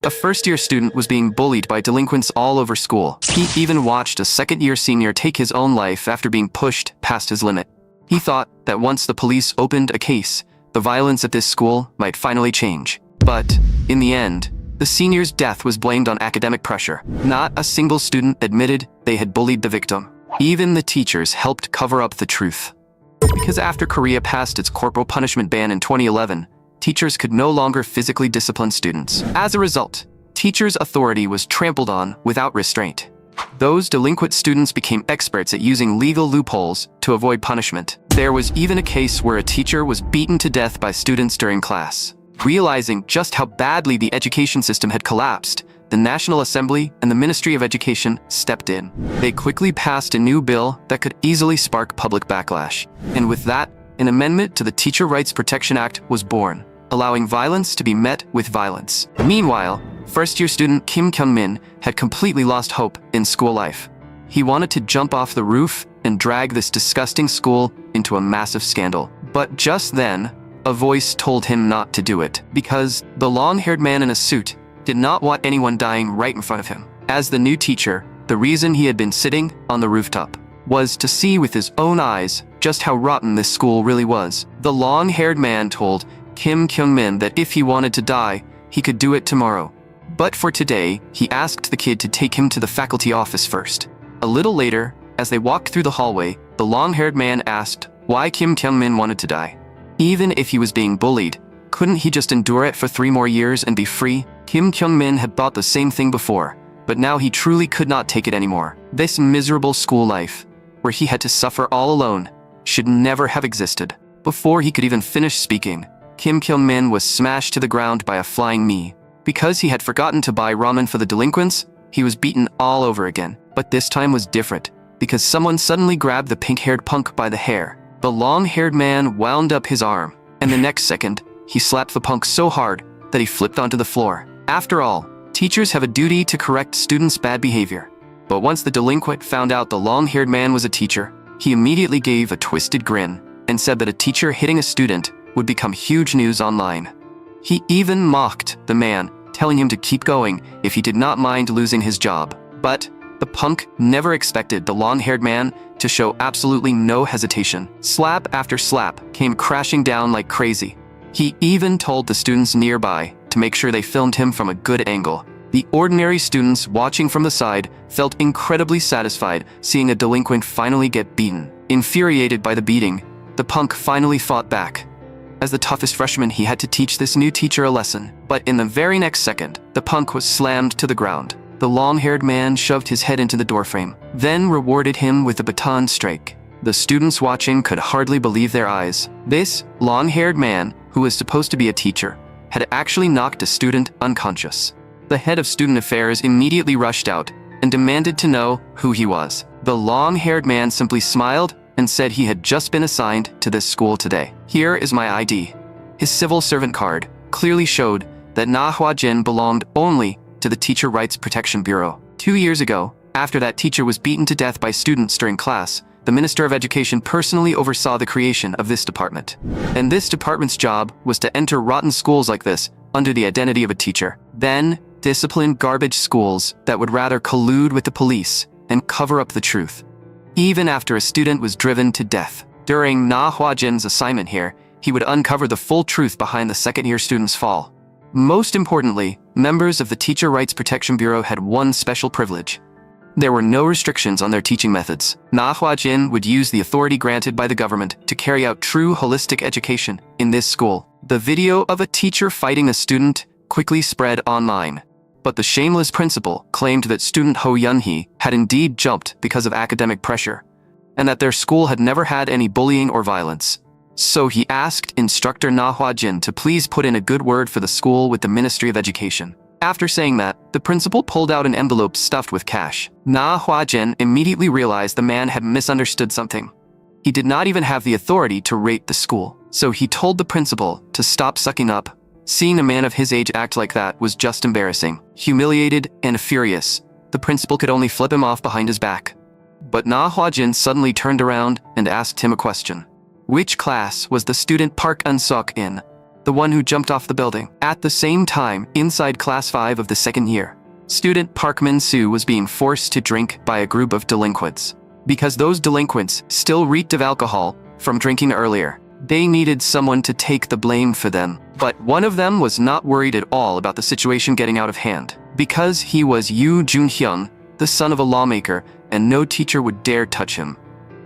A first-year student was being bullied by delinquents all over school. He even watched a second-year senior take his own life after being pushed past his limit. He thought that once the police opened a case, the violence at this school might finally change. But, in the end, the senior's death was blamed on academic pressure. Not a single student admitted they had bullied the victim. Even the teachers helped cover up the truth. Because after Korea passed its corporal punishment ban in 2011, teachers could no longer physically discipline students. As a result, teachers' authority was trampled on without restraint. Those delinquent students became experts at using legal loopholes to avoid punishment. There was even a case where a teacher was beaten to death by students during class. Realizing just how badly the education system had collapsed, the National Assembly and the Ministry of Education stepped in. They quickly passed a new bill that could easily spark public backlash. And with that, an amendment to the Teacher Rights Protection Act was born, allowing violence to be met with violence. Meanwhile, first-year student Kim Kyung-min had completely lost hope in school life. He wanted to jump off the roof and drag this disgusting school into a massive scandal. But just then, a voice told him not to do it, because the long-haired man in a suit did not want anyone dying right in front of him. As the new teacher, the reason he had been sitting on the rooftop was to see with his own eyes just how rotten this school really was. The long-haired man told Kim Kyung-min that if he wanted to die, he could do it tomorrow. But for today, he asked the kid to take him to the faculty office first. A little later, as they walked through the hallway, the long-haired man asked why Kim Kyung-min wanted to die. Even if he was being bullied, couldn't he just endure it for 3 more years and be free? Kim Kyung-min had thought the same thing before, but now he truly could not take it anymore. This miserable school life, where he had to suffer all alone, should never have existed. Before he could even finish speaking, Kim Kyung-min was smashed to the ground by a flying knee. Because he had forgotten to buy ramen for the delinquents, he was beaten all over again. But this time was different, because someone suddenly grabbed the pink-haired punk by the hair. The long-haired man wound up his arm, and the next second, he slapped the punk so hard that he flipped onto the floor. After all, teachers have a duty to correct students' bad behavior. But once the delinquent found out the long-haired man was a teacher, he immediately gave a twisted grin and said that a teacher hitting a student would become huge news online. He even mocked the man, telling him to keep going if he did not mind losing his job. But the punk never expected the long-haired man to show absolutely no hesitation. Slap after slap came crashing down like crazy. He even told the students nearby to make sure they filmed him from a good angle. The ordinary students watching from the side felt incredibly satisfied seeing a delinquent finally get beaten. Infuriated by the beating, the punk finally fought back. As the toughest freshman, he had to teach this new teacher a lesson. But in the very next second, the punk was slammed to the ground. The long-haired man shoved his head into the doorframe, then rewarded him with a baton strike. The students watching could hardly believe their eyes. This long-haired man, who was supposed to be a teacher, had actually knocked a student unconscious. The head of student affairs immediately rushed out and demanded to know who he was. The long-haired man simply smiled and said he had just been assigned to this school today. Here is my ID. His civil servant card clearly showed that Na Hwa-jin belonged only to the Teacher Rights Protection Bureau. 2 years ago, after that teacher was beaten to death by students during class, the Minister of Education personally oversaw the creation of this department. And this department's job was to enter rotten schools like this under the identity of a teacher. Then, discipline garbage schools that would rather collude with the police and cover up the truth. Even after a student was driven to death. During Na Hwa-jin's assignment here, he would uncover the full truth behind the second-year student's fall. Most importantly, members of the Teacher Rights Protection Bureau had one special privilege. There were no restrictions on their teaching methods. Na Hwa-jin would use the authority granted by the government to carry out true holistic education in this school. The video of a teacher fighting a student quickly spread online. But the shameless principal claimed that student Ho Yun-hee had indeed jumped because of academic pressure, and that their school had never had any bullying or violence. So he asked instructor Na Hwa-jin to please put in a good word for the school with the Ministry of Education. After saying that, the principal pulled out an envelope stuffed with cash. Na Hwa-jin immediately realized the man had misunderstood something. He did not even have the authority to rate the school. So he told the principal to stop sucking up. Seeing a man of his age act like that was just embarrassing. Humiliated and furious, the principal could only flip him off behind his back. But Na Hwa-jin suddenly turned around and asked him a question. Which class was the student Park Eun-suk in? the one who jumped off the building. At the same time, inside Class 5 of the second year, student Park Min-soo was being forced to drink by a group of delinquents. Because those delinquents still reeked of alcohol from drinking earlier, they needed someone to take the blame for them. But one of them was not worried at all about the situation getting out of hand, because he was Yoo Jun-hyun, the son of a lawmaker, and no teacher would dare touch him.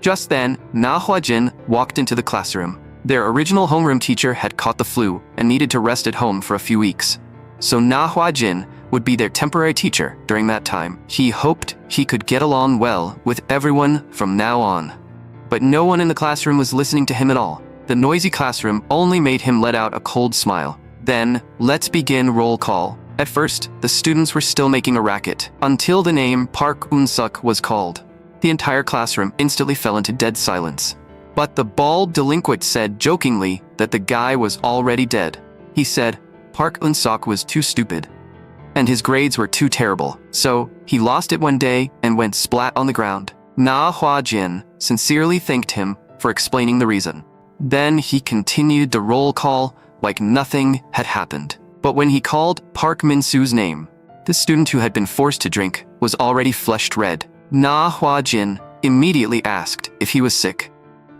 Just then, Na Hwa-jin walked into the classroom. Their original homeroom teacher had caught the flu and needed to rest at home for a few weeks. So Na Hwa-jin would be their temporary teacher during that time. He hoped he could get along well with everyone from now on. But no one in the classroom was listening to him at all. The noisy classroom only made him let out a cold smile. Then, let's begin roll call. At first, the students were still making a racket, until the name Park Un-suk was called. The entire classroom instantly fell into dead silence. But the bald delinquent said jokingly that the guy was already dead. He said Park Un-suk was too stupid, and his grades were too terrible, so he lost it one day and went splat on the ground. Na Hwa-jin sincerely thanked him for explaining the reason. Then he continued the roll call like nothing had happened. But when he called Park Min-soo's name, the student who had been forced to drink was already flushed red. Na Hwa-jin immediately asked if he was sick.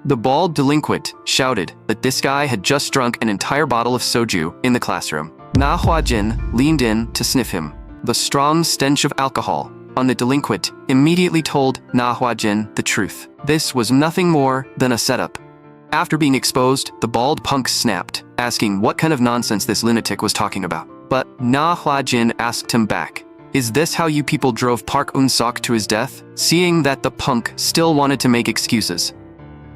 The bald delinquent shouted that this guy had just drunk an entire bottle of soju in the classroom. Na Hwa-jin leaned in to sniff him. The strong stench of alcohol on the delinquent immediately told Na Hwa-jin the truth. This was nothing more than a setup. After being exposed, the bald punk snapped, asking what kind of nonsense this lunatic was talking about. But Na Hwa-jin asked him back, "Is this how you people drove Park Un-suk to his death?" Seeing that the punk still wanted to make excuses,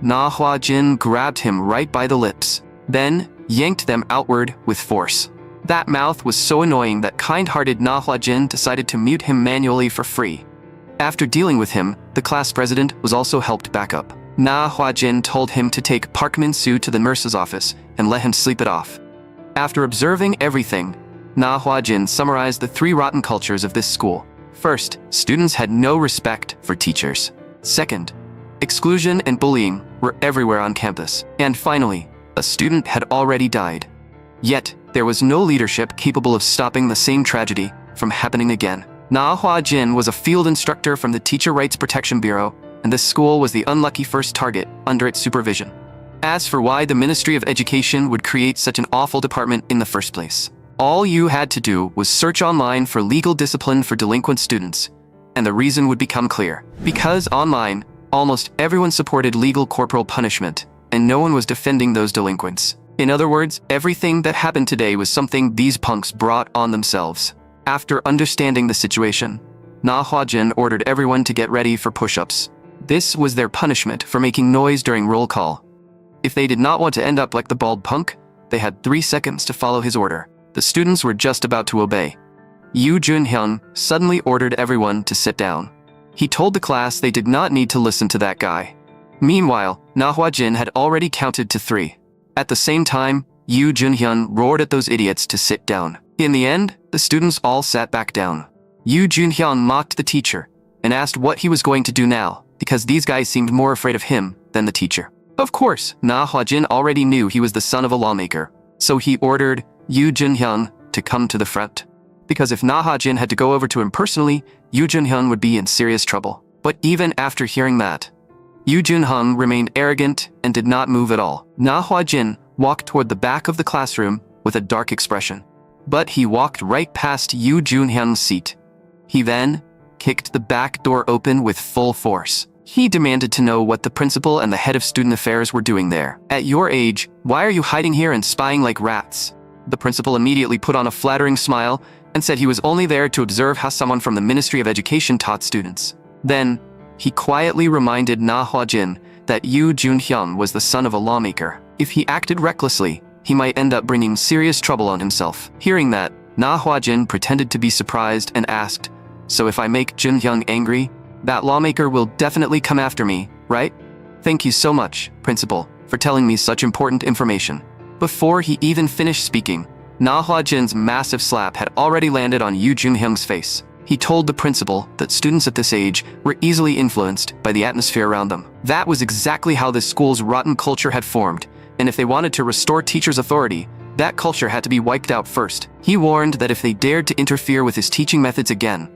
Na Hwa-jin grabbed him right by the lips, then yanked them outward with force. That mouth was so annoying that kind-hearted Na Hwa-jin decided to mute him manually for free. After dealing with him, the class president was also helped back up. Na Hwa-jin told him to take Park Min-soo to the nurse's office and let him sleep it off. After observing everything, Na Hwa-jin summarized the three rotten cultures of this school. First, students had no respect for teachers. Second, exclusion and bullying were everywhere on campus. And finally, a student had already died. Yet, there was no leadership capable of stopping the same tragedy from happening again. Na Hwa-jin was a field instructor from the Teacher Rights Protection Bureau, and this school was the unlucky first target under its supervision. As for why the Ministry of Education would create such an awful department in the first place, all you had to do was search online for legal discipline for delinquent students, and the reason would become clear. Because online, almost everyone supported legal corporal punishment, and no one was defending those delinquents. In other words, everything that happened today was something these punks brought on themselves. After understanding the situation, Na Hwa-jin ordered everyone to get ready for push-ups. This was their punishment for making noise during roll call. If they did not want to end up like the bald punk, they had 3 seconds to follow his order. The students were just about to obey. Yoo Jun-hyun suddenly ordered everyone to sit down. He told the class they did not need to listen to that guy. Meanwhile, Na Hwa-jin had already counted to 3. At the same time, Yoo Jun-hyun roared at those idiots to sit down. In the end, the students all sat back down. Yoo Jun-hyun mocked the teacher and asked what he was going to do now, because these guys seemed more afraid of him than the teacher. Of course, Na Hwa-jin already knew he was the son of a lawmaker, so he ordered Yoo Jun-hyun to come to the front. Because if Na Hwa-jin had to go over to him personally, Yoo Jun-hyun would be in serious trouble. But even after hearing that, Yoo Jun-hyun remained arrogant and did not move at all. Na Hwa-jin walked toward the back of the classroom with a dark expression. But he walked right past Yoo Jun-hyun's seat. He then kicked the back door open with full force. He demanded to know what the principal and the head of student affairs were doing there. "At your age, why are you hiding here and spying like rats?" The principal immediately put on a flattering smile and said he was only there to observe how someone from the Ministry of Education taught students. Then, he quietly reminded Na Hwa-jin that Yoo Jun-hyun was the son of a lawmaker. If he acted recklessly, he might end up bringing serious trouble on himself. Hearing that, Na Hwa-jin pretended to be surprised and asked, "So if I make Jun-hyun angry, that lawmaker will definitely come after me, right?" "Thank you so much, principal, for telling me such important information." Before he even finished speaking, Na Hwa-jin's massive slap had already landed on Yoo Jun-hyun's face. He told the principal that students at this age were easily influenced by the atmosphere around them. That was exactly how this school's rotten culture had formed, and if they wanted to restore teachers' authority, That culture had to be wiped out first. He warned that if they dared to interfere with his teaching methods again,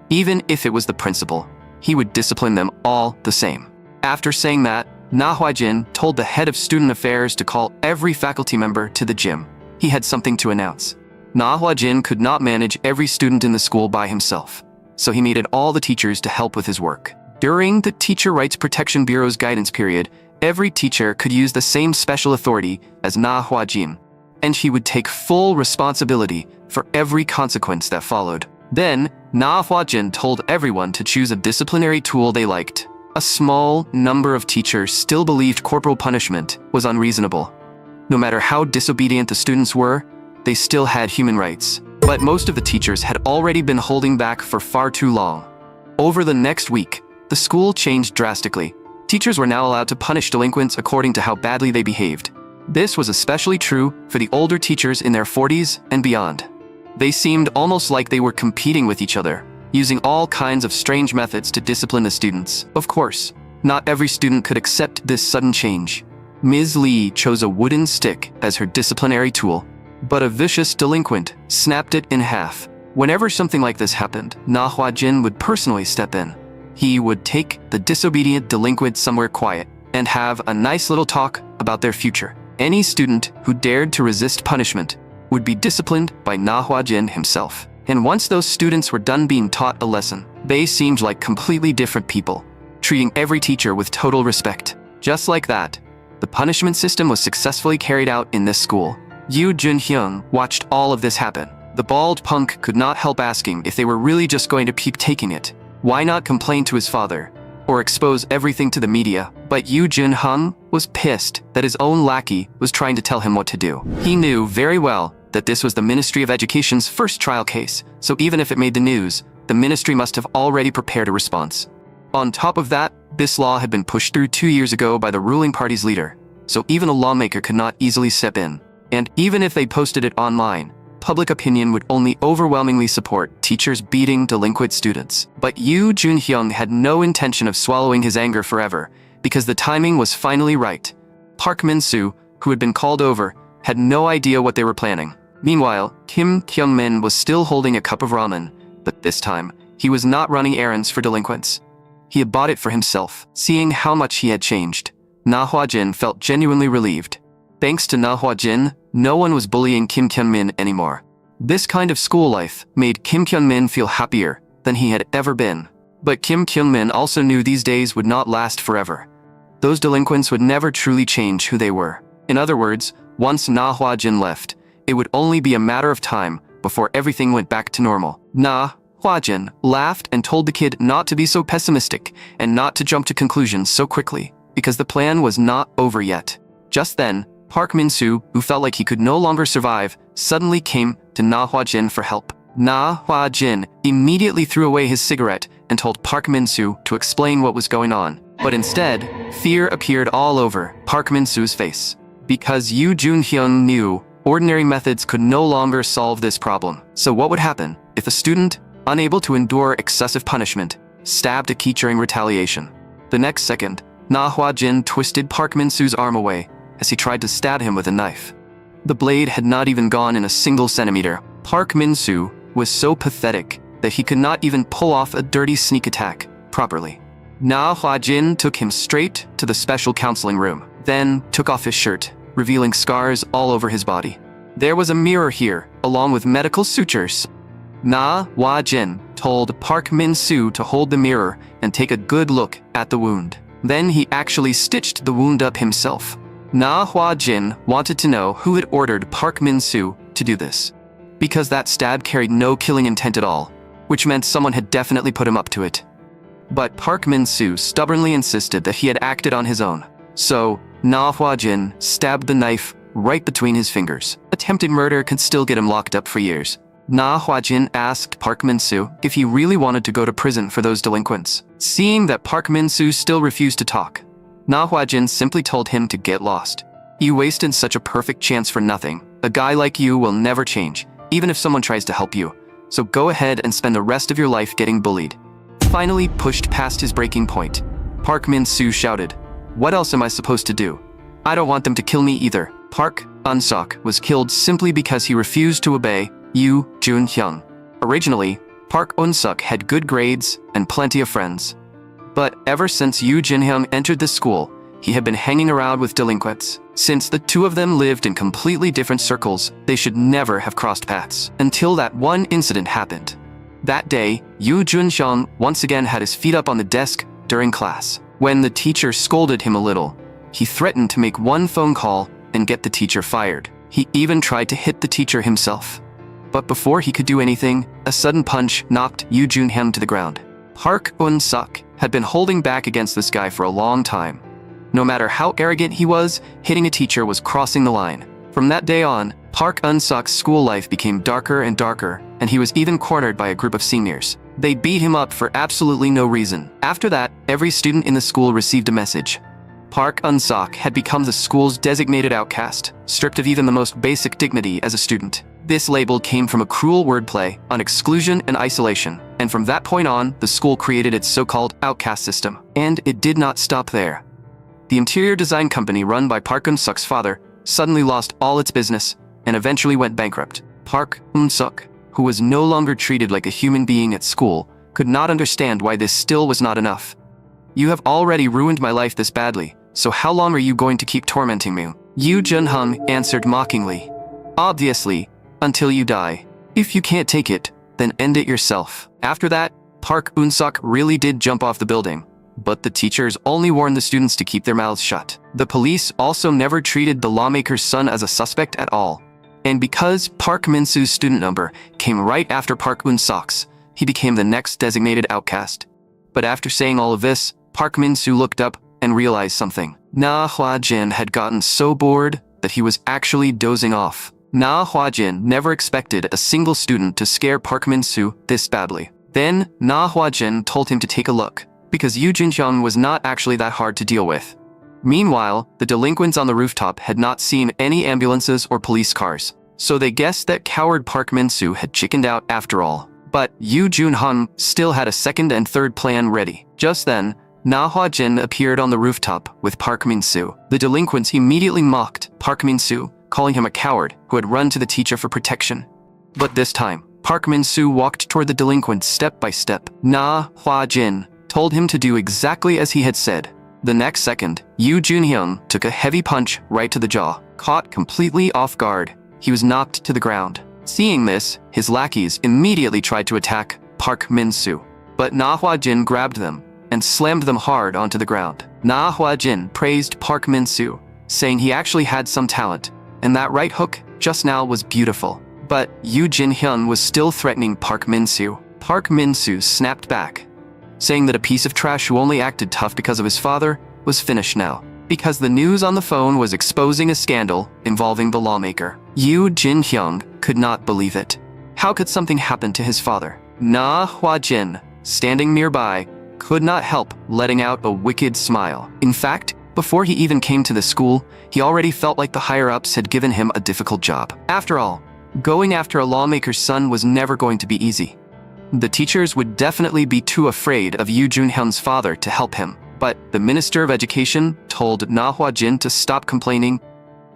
even if it was the principal, he would discipline them all the same. After saying that, Na Hwa-jin told the head of student affairs to call every faculty member to the gym. He had something to announce. Na Hwa-jin could not manage every student in the school by himself, so he needed all the teachers to help with his work. During the Teacher Rights Protection Bureau's guidance period, every teacher could use the same special authority as Na Hwa-jin, and he would take full responsibility for every consequence that followed. Then, Na Hwa-jin told everyone to choose a disciplinary tool they liked. A small number of teachers still believed corporal punishment was unreasonable. No matter how disobedient the students were, they still had human rights. But most of the teachers had already been holding back for far too long. Over the next week, the school changed drastically. Teachers were now allowed to punish delinquents according to how badly they behaved. This was especially true for the older teachers in their 40s and beyond. They seemed almost like they were competing with each other, using all kinds of strange methods to discipline the students. Of course, not every student could accept this sudden change. Ms. Lee chose a wooden stick as her disciplinary tool, but a vicious delinquent snapped it in half. Whenever something like this happened, Na Hwa-jin would personally step in. He would take the disobedient delinquent somewhere quiet and have a nice little talk about their future. Any student who dared to resist punishment would be disciplined by Na Hwa-jin himself. And once those students were done being taught a lesson, they seemed like completely different people, treating every teacher with total respect. Just like that, the punishment system was successfully carried out in this school. Yoo Jun-hyung watched all of this happen. The bald punk could not help asking if they were really just going to keep taking it. Why not complain to his father, or expose everything to the media? But Yoo Jun-hyung was pissed that his own lackey was trying to tell him what to do. He knew very well that this was the Ministry of Education's first trial case, so even if it made the news, the ministry must have already prepared a response. On top of that, this law had been pushed through 2 years ago by the ruling party's leader, so even a lawmaker could not easily step in. And even if they posted it online, public opinion would only overwhelmingly support teachers beating delinquent students. But Yoo Jun-hyung had no intention of swallowing his anger forever, because the timing was finally right. Park Min-soo, who had been called over, had no idea what they were planning. Meanwhile, Kim Kyung-min was still holding a cup of ramen, but this time, he was not running errands for delinquents. He had bought it for himself. Seeing how much he had changed, Na Hwa-jin felt genuinely relieved. Thanks to Na Hwa-jin, no one was bullying Kim Kyung-min anymore. This kind of school life made Kim Kyung-min feel happier than he had ever been. But Kim Kyung-min also knew these days would not last forever. Those delinquents would never truly change who they were. In other words, once Na Hwa-jin left, it would only be a matter of time before everything went back to normal. Na Hwa-jin laughed and told the kid not to be so pessimistic and not to jump to conclusions so quickly, because the plan was not over yet. Just then, Park Min-soo, who felt like he could no longer survive, suddenly came to Na Hwa-jin for help. Na Hwa-jin immediately threw away his cigarette and told Park Min-soo to explain what was going on. But instead, fear appeared all over Park Min-soo's face. Because Yoo Jun-hyung knew ordinary methods could no longer solve this problem. So what would happen if a student, unable to endure excessive punishment, stabbed a teacher in retaliation? The next second, Na Hwa-jin twisted Park Min-soo's arm away as he tried to stab him with a knife. The blade had not even gone in a single centimeter. Park Min-soo was so pathetic that he could not even pull off a dirty sneak attack properly. Na Hwa-jin took him straight to the special counseling room, then took off his shirt, revealing scars all over his body. There was a mirror here, along with medical sutures. Na Hwa-jin told Park Min-soo to hold the mirror and take a good look at the wound. Then he actually stitched the wound up himself. Na Hwa-jin wanted to know who had ordered Park Min-soo to do this, because that stab carried no killing intent at all, which meant someone had definitely put him up to it. But Park Min-soo stubbornly insisted that he had acted on his own. So, Na Hwa-jin stabbed the knife right between his fingers. Attempted murder could still get him locked up for years. Na Hwa-jin asked Park Min-soo if he really wanted to go to prison for those delinquents. Seeing that Park Min-soo still refused to talk, Na Hwa-jin simply told him to get lost. You wasted such a perfect chance for nothing. A guy like you will never change, even if someone tries to help you. So go ahead and spend the rest of your life getting bullied. Finally pushed past his breaking point, Park Min-soo shouted, "What else am I supposed to do? I don't want them to kill me either." Park Un-suk was killed simply because he refused to obey Yoo Jun-hyun. Originally, Park Un-suk had good grades and plenty of friends. But ever since Yoo Jin-hyun entered the school, he had been hanging around with delinquents. Since the two of them lived in completely different circles, they should never have crossed paths. Until that one incident happened. That day, Yoo Jun-hyun once again had his feet up on the desk during class. When the teacher scolded him a little, he threatened to make one phone call and get the teacher fired. He even tried to hit the teacher himself. But before he could do anything, a sudden punch knocked Yoo Jun-hyun to the ground. Park Un-suk had been holding back against this guy for a long time. No matter how arrogant he was, hitting a teacher was crossing the line. From that day on, Park Un-suk's school life became darker and darker, and he was even cornered by a group of seniors. They beat him up for absolutely no reason. After that, every student in the school received a message. Park Un-suk had become the school's designated outcast, stripped of even the most basic dignity as a student. This label came from a cruel wordplay on exclusion and isolation, and from that point on, the school created its so-called outcast system. And it did not stop there. The interior design company run by Park Un-suk's father suddenly lost all its business and eventually went bankrupt. Park Un-suk, who was no longer treated like a human being at school, could not understand why this still was not enough. "You have already ruined my life this badly, so how long are you going to keep tormenting me?" Yoo Jun-hyun answered mockingly. "Obviously, until you die. If you can't take it, then end it yourself." After that, Park Un-suk really did jump off the building, but the teachers only warned the students to keep their mouths shut. The police also never treated the lawmaker's son as a suspect at all. And because Park Min-soo's student number came right after Park Un-suk's, he became the next designated outcast. But after saying all of this, Park Min-soo looked up and realized something. Na Hwa-jin had gotten so bored that he was actually dozing off. Na Hwa-jin never expected a single student to scare Park Min-soo this badly. Then, Na Hwa-jin told him to take a look, because Yoo Jin-hyun was not actually that hard to deal with. Meanwhile, the delinquents on the rooftop had not seen any ambulances or police cars, so they guessed that coward Park Min-soo had chickened out after all. But Yoo Jun-hyun still had a second and third plan ready. Just then, Na Hwa-jin appeared on the rooftop with Park Min-soo. The delinquents immediately mocked Park Min-soo, calling him a coward who had run to the teacher for protection. But this time, Park Min-soo walked toward the delinquent step by step. Na Hwa-jin told him to do exactly as he had said. The next second, Yoo Jun-hyun took a heavy punch right to the jaw. Caught completely off guard, he was knocked to the ground. Seeing this, his lackeys immediately tried to attack Park Min-soo. But Na Hwa-jin grabbed them and slammed them hard onto the ground. Na Hwa-jin praised Park Min-soo, saying he actually had some talent, and that right hook just now was beautiful. But Yoo Jin-hyun was still threatening Park Min-soo. Park Min-soo snapped back, saying that a piece of trash who only acted tough because of his father was finished now, because the news on the phone was exposing a scandal involving the lawmaker. Yoo Jin-hyun could not believe it. How could something happen to his father? Na Hwa-jin, standing nearby, could not help letting out a wicked smile. In fact, before he even came to the school, he already felt like the higher-ups had given him a difficult job. After all, going after a lawmaker's son was never going to be easy. The teachers would definitely be too afraid of Yoo Jun-hyun's father to help him. But the Minister of Education told Na Hwa-jin to stop complaining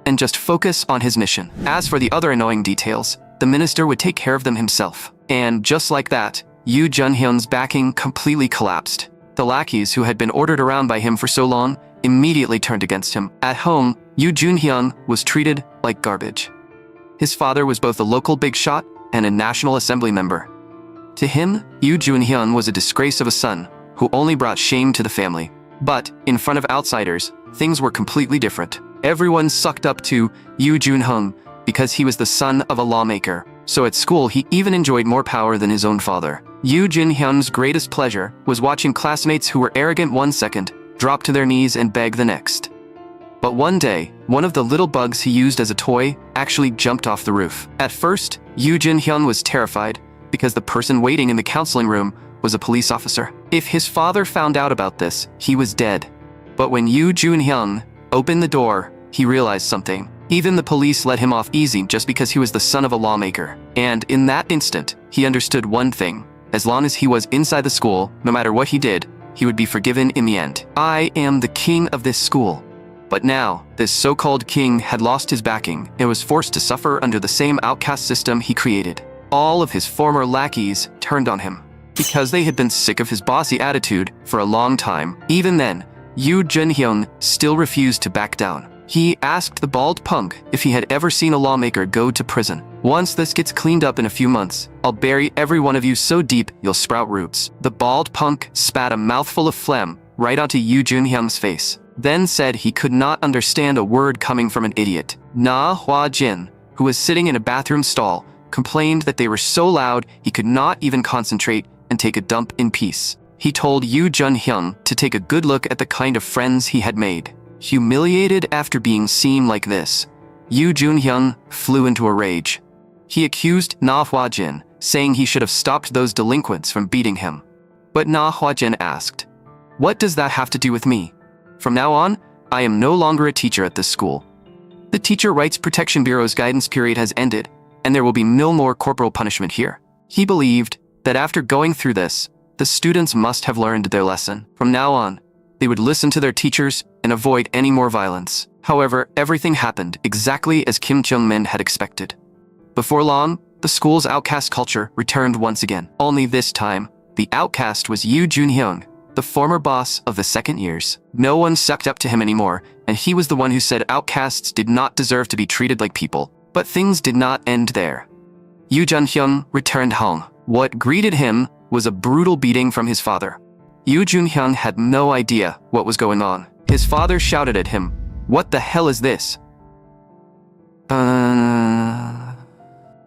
and just focus on his mission. As for the other annoying details, the minister would take care of them himself. And just like that, Yoo Jun-hyun's backing completely collapsed. The lackeys who had been ordered around by him for so long immediately turned against him. At home, Yoo Jun-hyun was treated like garbage. His father was both a local big shot and a National Assembly member. To him, Yoo Jun-hyun was a disgrace of a son who only brought shame to the family. But in front of outsiders, things were completely different. Everyone sucked up to Yoo Jun-hyun because he was the son of a lawmaker. So at school, he even enjoyed more power than his own father. Yoo Jun-hyun's greatest pleasure was watching classmates who were arrogant one second drop to their knees and beg the next. But one day, one of the little bugs he used as a toy actually jumped off the roof. At first, Yoo Jun-hyun was terrified because the person waiting in the counseling room was a police officer. If his father found out about this, he was dead. But when Yoo Jun-hyun opened the door, he realized something. Even the police let him off easy just because he was the son of a lawmaker. And in that instant, he understood one thing. As long as he was inside the school, no matter what he did, he would be forgiven in the end. "I am the king of this school," But now, this so-called king had lost his backing and was forced to suffer under the same outcast system he created. All of his former lackeys turned on him because they had been sick of his bossy attitude for a long time. Even then, Yoo Jun-hyun still refused to back down. He asked the bald punk if he had ever seen a lawmaker go to prison. "Once this gets cleaned up in a few months, I'll bury every one of you so deep you'll sprout roots." The bald punk spat a mouthful of phlegm right onto Yoo Jun-hyun's face, then said he could not understand a word coming from an idiot. Na Hwa-jin, who was sitting in a bathroom stall, complained that they were so loud he could not even concentrate and take a dump in peace. He told Yoo Jun-hyun to take a good look at the kind of friends he had made. Humiliated after being seen like this, Yoo Jun-hyun flew into a rage. He accused Na Hwa-jin, saying he should have stopped those delinquents from beating him. But Na Hwa-jin asked, "What does that have to do with me? From now on, I am no longer a teacher at this school. The Teacher Rights Protection Bureau's guidance period has ended, and there will be no more corporal punishment here." He believed that after going through this, the students must have learned their lesson. From now on, they would listen to their teachers and avoid any more violence. However, everything happened exactly as Kim Jung-min had expected. Before long, the school's outcast culture returned once again. Only this time, the outcast was Yoo Jun-hyun, the former boss of the second years. No one sucked up to him anymore, and he was the one who said outcasts did not deserve to be treated like people. But things did not end there. Yoo Jun-hyun returned home. What greeted him was a brutal beating from his father. Yoo Jun-hyun had no idea what was going on. His father shouted at him, "What the hell is this?"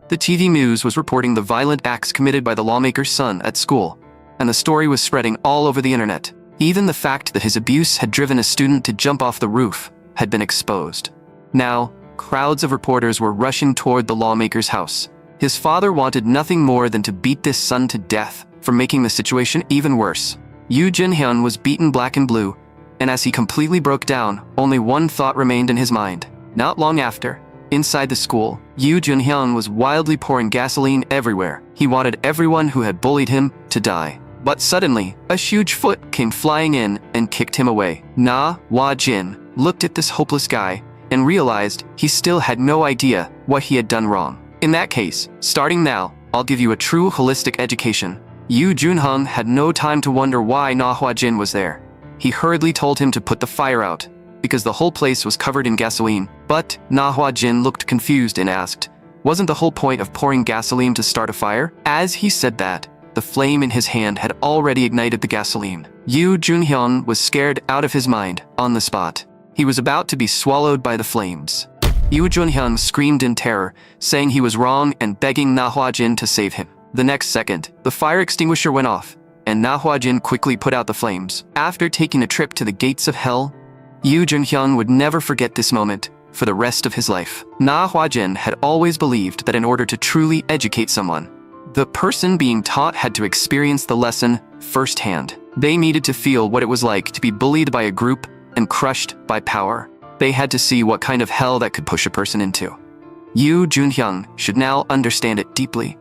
The TV news was reporting the violent acts committed by the lawmaker's son at school, and the story was spreading all over the internet. Even the fact that his abuse had driven a student to jump off the roof had been exposed. Now, crowds of reporters were rushing toward the lawmaker's house. His father wanted nothing more than to beat this son to death for making the situation even worse. Yoo Jun-hyun was beaten black and blue, and as he completely broke down, only one thought remained in his mind. Not long after, inside the school, Yoo Jun-hyun was wildly pouring gasoline everywhere. He wanted everyone who had bullied him to die. But suddenly, a huge foot came flying in and kicked him away. Na Hwa-jin looked at this hopeless guy and realized he still had no idea what he had done wrong. "In that case, starting now, I'll give you a true holistic education." Yoo Jun-hyun had no time to wonder why Na Hwa-jin was there. He hurriedly told him to put the fire out, because the whole place was covered in gasoline. But Na Hwa-jin looked confused and asked, "Wasn't the whole point of pouring gasoline to start a fire?" As he said that, the flame in his hand had already ignited the gasoline. Yoo Jun-hyun was scared out of his mind on the spot. He was about to be swallowed by the flames. Yoo Jun-hyun screamed in terror, saying he was wrong and begging Na Hwa-jin to save him. The next second, the fire extinguisher went off, and Na Hwa-jin quickly put out the flames. After taking a trip to the gates of hell, Yoo Jun-hyun would never forget this moment for the rest of his life. Na Hwa-jin had always believed that in order to truly educate someone, the person being taught had to experience the lesson firsthand. They needed to feel what it was like to be bullied by a group and crushed by power. They had to see what kind of hell that could push a person into. Yoo Jun-hyun should now understand it deeply.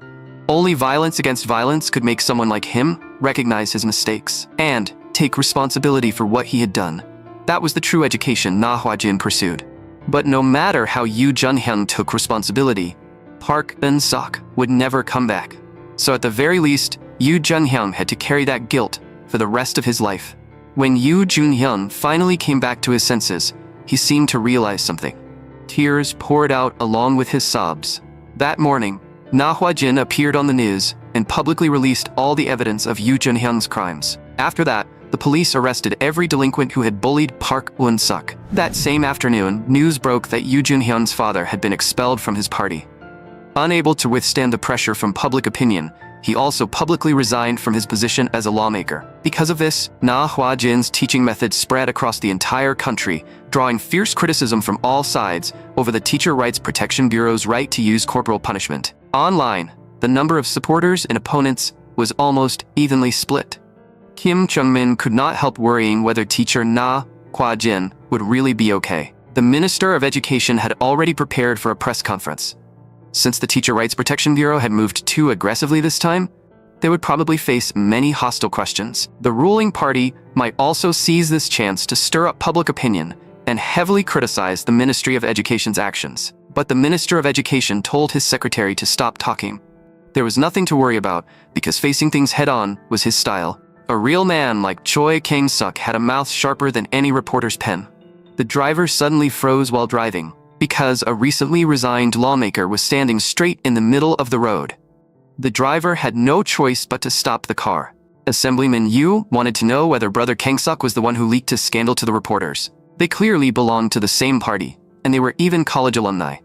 Only violence against violence could make someone like him recognize his mistakes and take responsibility for what he had done. That was the true education Na Hwa-jin pursued. But no matter how Yoo Jun-hyun took responsibility, Park Eun-sok would never come back. So at the very least, Yoo Jun-hyun had to carry that guilt for the rest of his life. When Yoo Jun-hyun finally came back to his senses, he seemed to realize something. Tears poured out along with his sobs. That morning, Na Hwa-jin appeared on the news and publicly released all the evidence of Yoo Jun-hyun's crimes. After that, the police arrested every delinquent who had bullied Park Eun-sok. That same afternoon, news broke that Yoo Jun-hyun's father had been expelled from his party. Unable to withstand the pressure from public opinion, he also publicly resigned from his position as a lawmaker. Because of this, Na Hwa-jin's teaching method spread across the entire country, drawing fierce criticism from all sides over the Teacher Rights Protection Bureau's right to use corporal punishment. Online, the number of supporters and opponents was almost evenly split. Kim Jung-min could not help worrying whether teacher Na Hwa-jin would really be okay. The Minister of Education had already prepared for a press conference. Since the Teacher Rights Protection Bureau had moved too aggressively this time, they would probably face many hostile questions. The ruling party might also seize this chance to stir up public opinion and heavily criticized the Ministry of Education's actions. But the Minister of Education told his secretary to stop talking. There was nothing to worry about, because facing things head-on was his style. A real man like Choi Kang-suk had a mouth sharper than any reporter's pen. The driver suddenly froze while driving, because a recently resigned lawmaker was standing straight in the middle of the road. The driver had no choice but to stop the car. Assemblyman Yu wanted to know whether Brother Kang-suk was the one who leaked his scandal to the reporters. They clearly belonged to the same party, and they were even college alumni.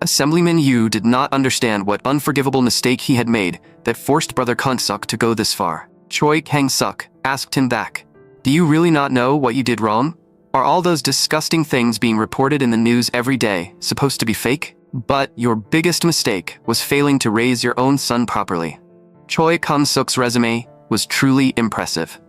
Assemblyman Yu did not understand what unforgivable mistake he had made that forced Brother Kang-suk to go this far. Choi Kang-suk asked him back, "Do you really not know what you did wrong? Are all those disgusting things being reported in the news every day supposed to be fake? But your biggest mistake was failing to raise your own son properly." Choi Kang-suk's resume was truly impressive.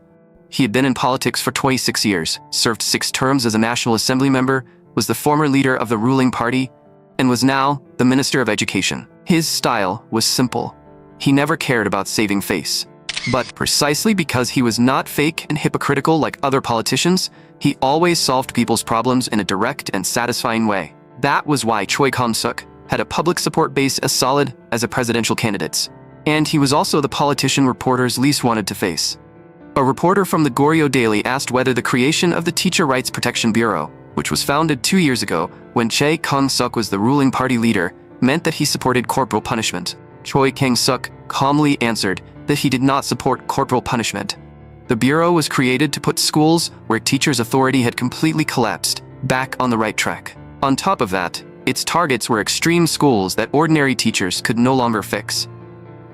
He had been in politics for 26 years, served 6 terms as a National Assembly member, was the former leader of the ruling party, and was now the Minister of Education. His style was simple. He never cared about saving face. But precisely because he was not fake and hypocritical like other politicians, he always solved people's problems in a direct and satisfying way. That was why Choi Kang-suk had a public support base as solid as a presidential candidate's. And he was also the politician reporters least wanted to face. A reporter from the Goryeo Daily asked whether the creation of the Teacher Rights Protection Bureau, which was founded 2 years ago when Choi Kang-suk was the ruling party leader, meant that he supported corporal punishment. Choi Kang-suk calmly answered that he did not support corporal punishment. The bureau was created to put schools where teachers' authority had completely collapsed back on the right track. On top of that, its targets were extreme schools that ordinary teachers could no longer fix.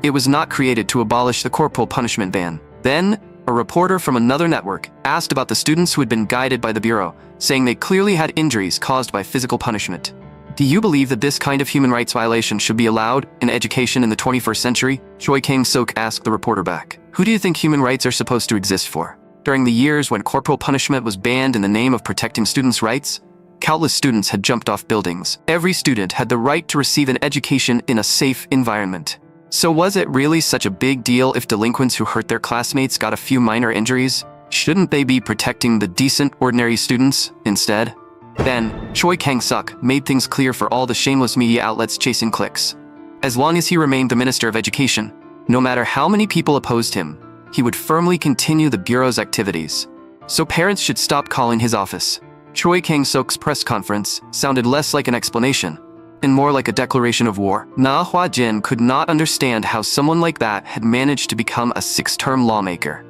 It was not created to abolish the corporal punishment ban. Then, a reporter from another network asked about the students who had been guided by the bureau, saying they clearly had injuries caused by physical punishment. "Do you believe that this kind of human rights violation should be allowed in education in the 21st century?" Choi Kang-suk asked the reporter back. "Who do you think human rights are supposed to exist for?" During the years when corporal punishment was banned in the name of protecting students' rights, countless students had jumped off buildings. Every student had the right to receive an education in a safe environment. So was it really such a big deal if delinquents who hurt their classmates got a few minor injuries? Shouldn't they be protecting the decent, ordinary students instead? Then, Choi Kang-suk made things clear for all the shameless media outlets chasing clicks. As long as he remained the Minister of Education, no matter how many people opposed him, he would firmly continue the Bureau's activities. So parents should stop calling his office. Choi Kang-suk's press conference sounded less like an explanation and more like a declaration of war. Na Hwa-jin could not understand how someone like that had managed to become a 6-term lawmaker.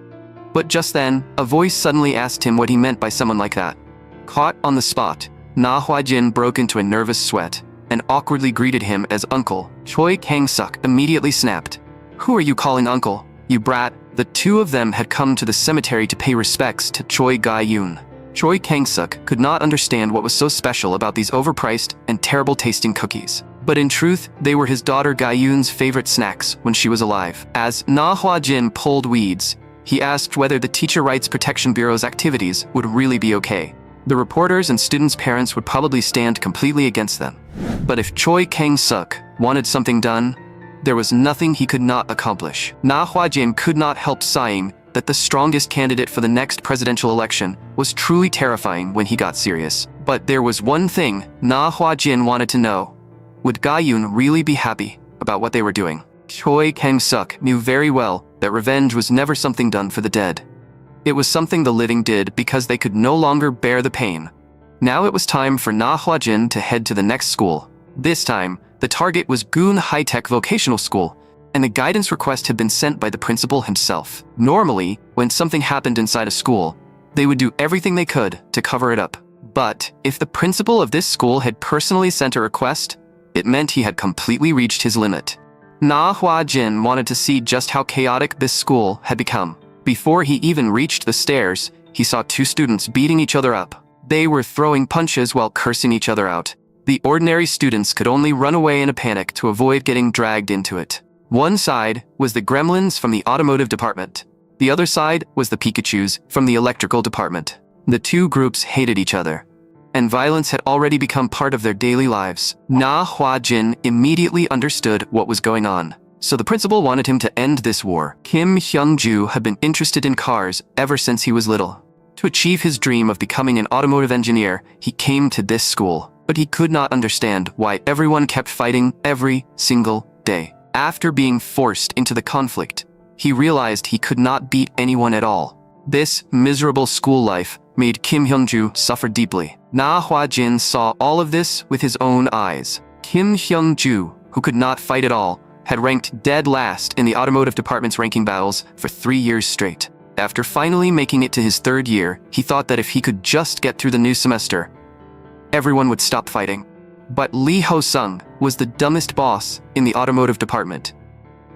But just then, a voice suddenly asked him what he meant by someone like that. Caught on the spot, Na Hwa-jin broke into a nervous sweat and awkwardly greeted him as uncle. Choi Kang-suk immediately snapped. "Who are you calling uncle, you brat?" The two of them had come to the cemetery to pay respects to Choi Ga-yoon. Choi Kang-suk could not understand what was so special about these overpriced and terrible-tasting cookies. But in truth, they were his daughter Ga-yoon's favorite snacks when she was alive. As Na Hwa-jin pulled weeds, he asked whether the Teacher Rights Protection Bureau's activities would really be okay. The reporters and students' parents would probably stand completely against them. But if Choi Kang-suk wanted something done, there was nothing he could not accomplish. Na Hwa-jin could not help sighing that the strongest candidate for the next presidential election was truly terrifying when he got serious. But there was one thing Na Hwa-jin wanted to know. Would Ga-yoon really be happy about what they were doing? Choi Kang-suk knew very well that revenge was never something done for the dead. It was something the living did because they could no longer bear the pain. Now it was time for Na Hwa-jin to head to the next school. This time, the target was Goon High-Tech Vocational School, and the guidance request had been sent by the principal himself. Normally, when something happened inside a school, they would do everything they could to cover it up. But if the principal of this school had personally sent a request, it meant he had completely reached his limit. Na Hwa-jin wanted to see just how chaotic this school had become. Before he even reached the stairs, he saw 2 students beating each other up. They were throwing punches while cursing each other out. The ordinary students could only run away in a panic to avoid getting dragged into it. One side was the gremlins from the automotive department. The other side was the Pikachus from the electrical department. The 2 groups hated each other, and violence had already become part of their daily lives. Na Hwa-jin immediately understood what was going on, so the principal wanted him to end this war. Kim Hyung-ju had been interested in cars ever since he was little. To achieve his dream of becoming an automotive engineer, he came to this school, but he could not understand why everyone kept fighting every single day. After being forced into the conflict, he realized he could not beat anyone at all. This miserable school life made Kim Hyung-ju suffer deeply. Na Hwa-jin saw all of this with his own eyes. Kim Hyung-ju, who could not fight at all, had ranked dead last in the automotive department's ranking battles for 3 years straight. After finally making it to his 3rd year, he thought that if he could just get through the new semester, everyone would stop fighting. But Lee Ho-sung was the dumbest boss in the automotive department.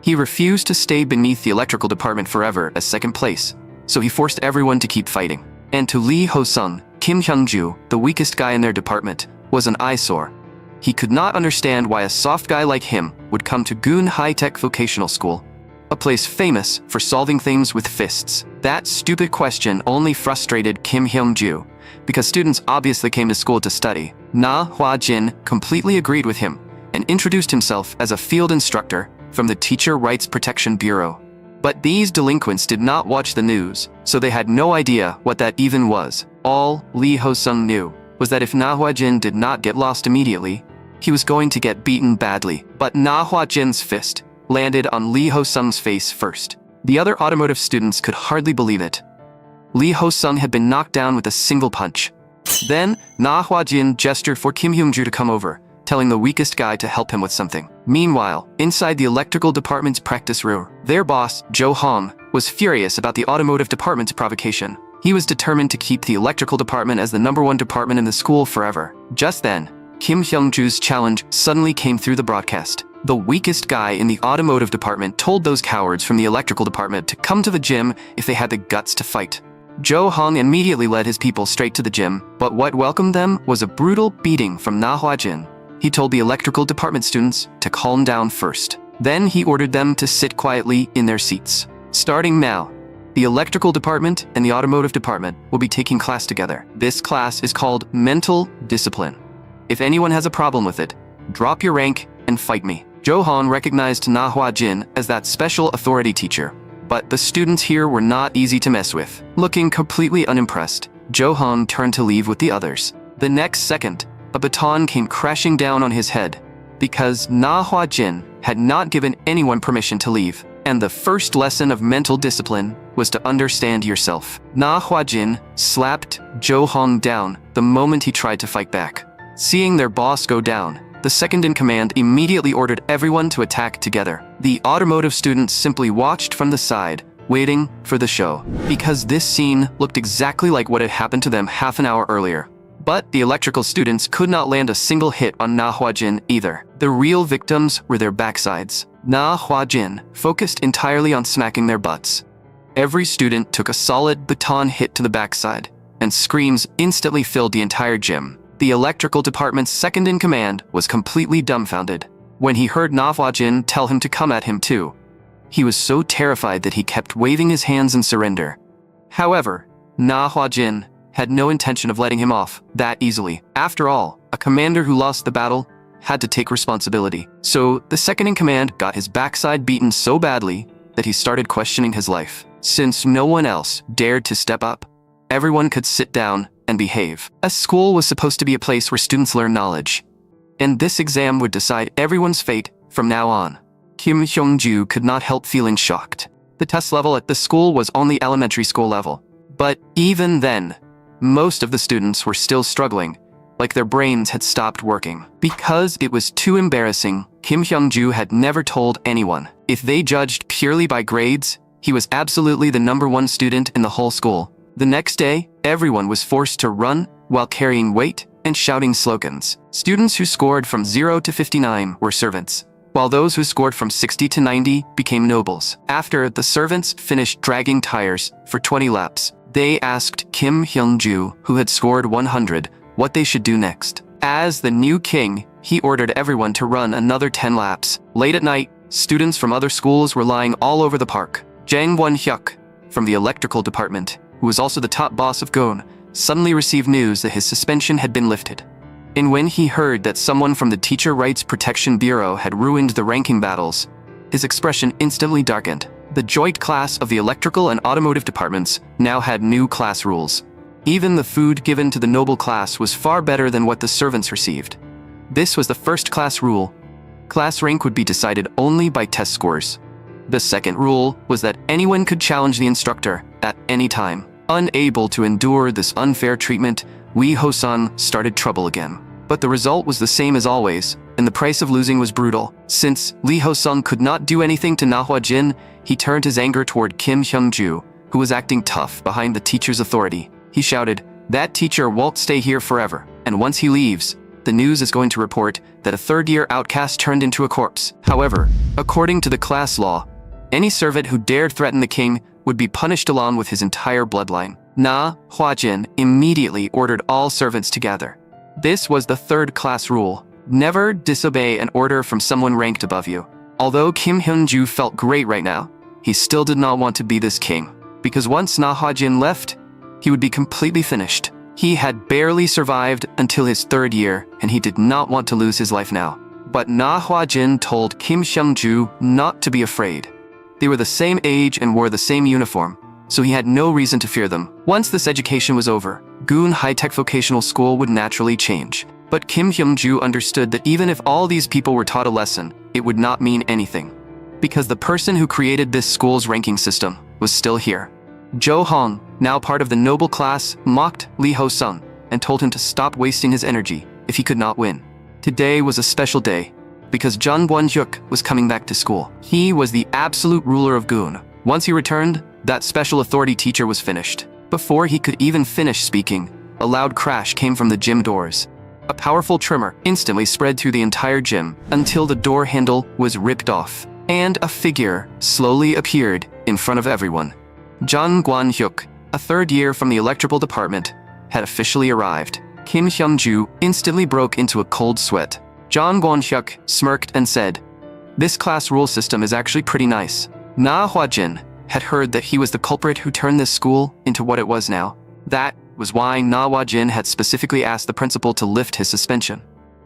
He refused to stay beneath the electrical department forever as 2nd place, so he forced everyone to keep fighting. And to Lee Ho-sung, Kim Hyung-ju, the weakest guy in their department, was an eyesore. He could not understand why a soft guy like him would come to Goon High-Tech Vocational School, a place famous for solving things with fists. That stupid question only frustrated Kim Hyung-ju, because students obviously came to school to study. Na Hwa-jin completely agreed with him and introduced himself as a field instructor from the Teacher Rights Protection Bureau. But these delinquents did not watch the news, so they had no idea what that even was. All Lee Ho-sung knew was that if Na Hwa-jin did not get lost immediately, he was going to get beaten badly. But Na Hwa-jin's fist landed on Lee Ho-sung's face first. The other automotive students could hardly believe it. Lee Ho-sung had been knocked down with a single punch. Then, Na Hwa-jin gestured for Kim Hyung-ju to come over, telling the weakest guy to help him with something. Meanwhile, inside the electrical department's practice room, their boss, Jo Hong, was furious about the automotive department's provocation. He was determined to keep the electrical department as the #1 department in the school forever. Just then, Kim Hyung-ju's challenge suddenly came through the broadcast. The weakest guy in the automotive department told those cowards from the electrical department to come to the gym if they had the guts to fight. Jo Hong immediately led his people straight to the gym, but what welcomed them was a brutal beating from Na Hwa-jin. He told the electrical department students to calm down first. Then he ordered them to sit quietly in their seats. Starting now, the electrical department and the automotive department will be taking class together. This class is called mental discipline. If anyone has a problem with it, drop your rank and fight me. Jo Hong recognized Na Hwa-jin as that special authority teacher. But the students here were not easy to mess with. Looking completely unimpressed, Jo Hong turned to leave with the others. The next second, a baton came crashing down on his head, because Na Hwa-jin had not given anyone permission to leave. And the first lesson of mental discipline was to understand yourself. Na Hwa-jin slapped Jo Hong down the moment he tried to fight back. Seeing their boss go down, the second-in-command immediately ordered everyone to attack together. The automotive students simply watched from the side, waiting for the show, because this scene looked exactly like what had happened to them half an hour earlier. But the electrical students could not land a single hit on Na Hwa-jin either. The real victims were their backsides. Na Hwa-jin focused entirely on smacking their butts. Every student took a solid baton hit to the backside, and screams instantly filled the entire gym. The electrical department's second-in-command was completely dumbfounded when he heard Na Hwa-jin tell him to come at him too. He was so terrified that he kept waving his hands in surrender. However, Na Hwa-jin had no intention of letting him off that easily. After all, a commander who lost the battle had to take responsibility. So the second-in-command got his backside beaten so badly that he started questioning his life. Since no one else dared to step up, everyone could sit down and behave. A school was supposed to be a place where students learn knowledge, and this exam would decide everyone's fate from now on. Kim Hyung-ju could not help feeling shocked. The test level at the school was only elementary school level, but even then, most of the students were still struggling, like their brains had stopped working. Because it was too embarrassing, Kim Hyung-ju had never told anyone. If they judged purely by grades, he was absolutely the #1 student in the whole school. The next day, everyone was forced to run while carrying weight and shouting slogans. Students who scored from 0 to 59 were servants, while those who scored from 60 to 90 became nobles. After the servants finished dragging tires for 20 laps, they asked Kim Hyung-ju, who had scored 100, what they should do next. As the new king, he ordered everyone to run another 10 laps. Late at night, students from other schools were lying all over the park. Jang Won-hyuk, from the electrical department, who was also the top boss of Gon, suddenly received news that his suspension had been lifted. And when he heard that someone from the Teacher Rights Protection Bureau had ruined the ranking battles, his expression instantly darkened. The joint class of the electrical and automotive departments now had new class rules. Even the food given to the noble class was far better than what the servants received. This was the first class rule. Class rank would be decided only by test scores. The second rule was that anyone could challenge the instructor at any time. Unable to endure this unfair treatment, Lee Ho-sun started trouble again. But the result was the same as always, and the price of losing was brutal. Since Lee Ho-sung could not do anything to Na Hwa-jin, he turned his anger toward Kim Hyung-ju, who was acting tough behind the teacher's authority. He shouted, "That teacher won't stay here forever, and once he leaves, the news is going to report that a third-year outcast turned into a corpse." However, according to the class law, any servant who dared threaten the king would be punished along with his entire bloodline. Na Hwa-jin immediately ordered all servants to gather. This was the third class rule. Never disobey an order from someone ranked above you. Although Kim Hyun-ju felt great right now, he still did not want to be this king, because once Na Hwa-jin left, he would be completely finished. He had barely survived until his third year, and he did not want to lose his life now. But Na Hwa-jin told Kim Hyung-ju not to be afraid. They were the same age and wore the same uniform, so he had no reason to fear them. Once this education was over, Goon High-Tech Vocational School would naturally change. But Kim Hyung-ju understood that even if all these people were taught a lesson, it would not mean anything. Because the person who created this school's ranking system was still here. Jo Hong, now part of the noble class, mocked Lee Ho-sung and told him to stop wasting his energy if he could not win. Today was a special day, because Jung Won-hyuk was coming back to school. He was the absolute ruler of Goon. Once he returned, that special authority teacher was finished. Before he could even finish speaking, a loud crash came from the gym doors. A powerful tremor instantly spread through the entire gym until the door handle was ripped off, and a figure slowly appeared in front of everyone. Jung Won-hyuk, a third year from the electrical department, had officially arrived. Kim Hyung-ju instantly broke into a cold sweat. Jung Won-hyuk smirked and said, "This class rule system is actually pretty nice." Na Hwa-jin had heard that he was the culprit who turned this school into what it was now. That was why Na Hwa-jin had specifically asked the principal to lift his suspension,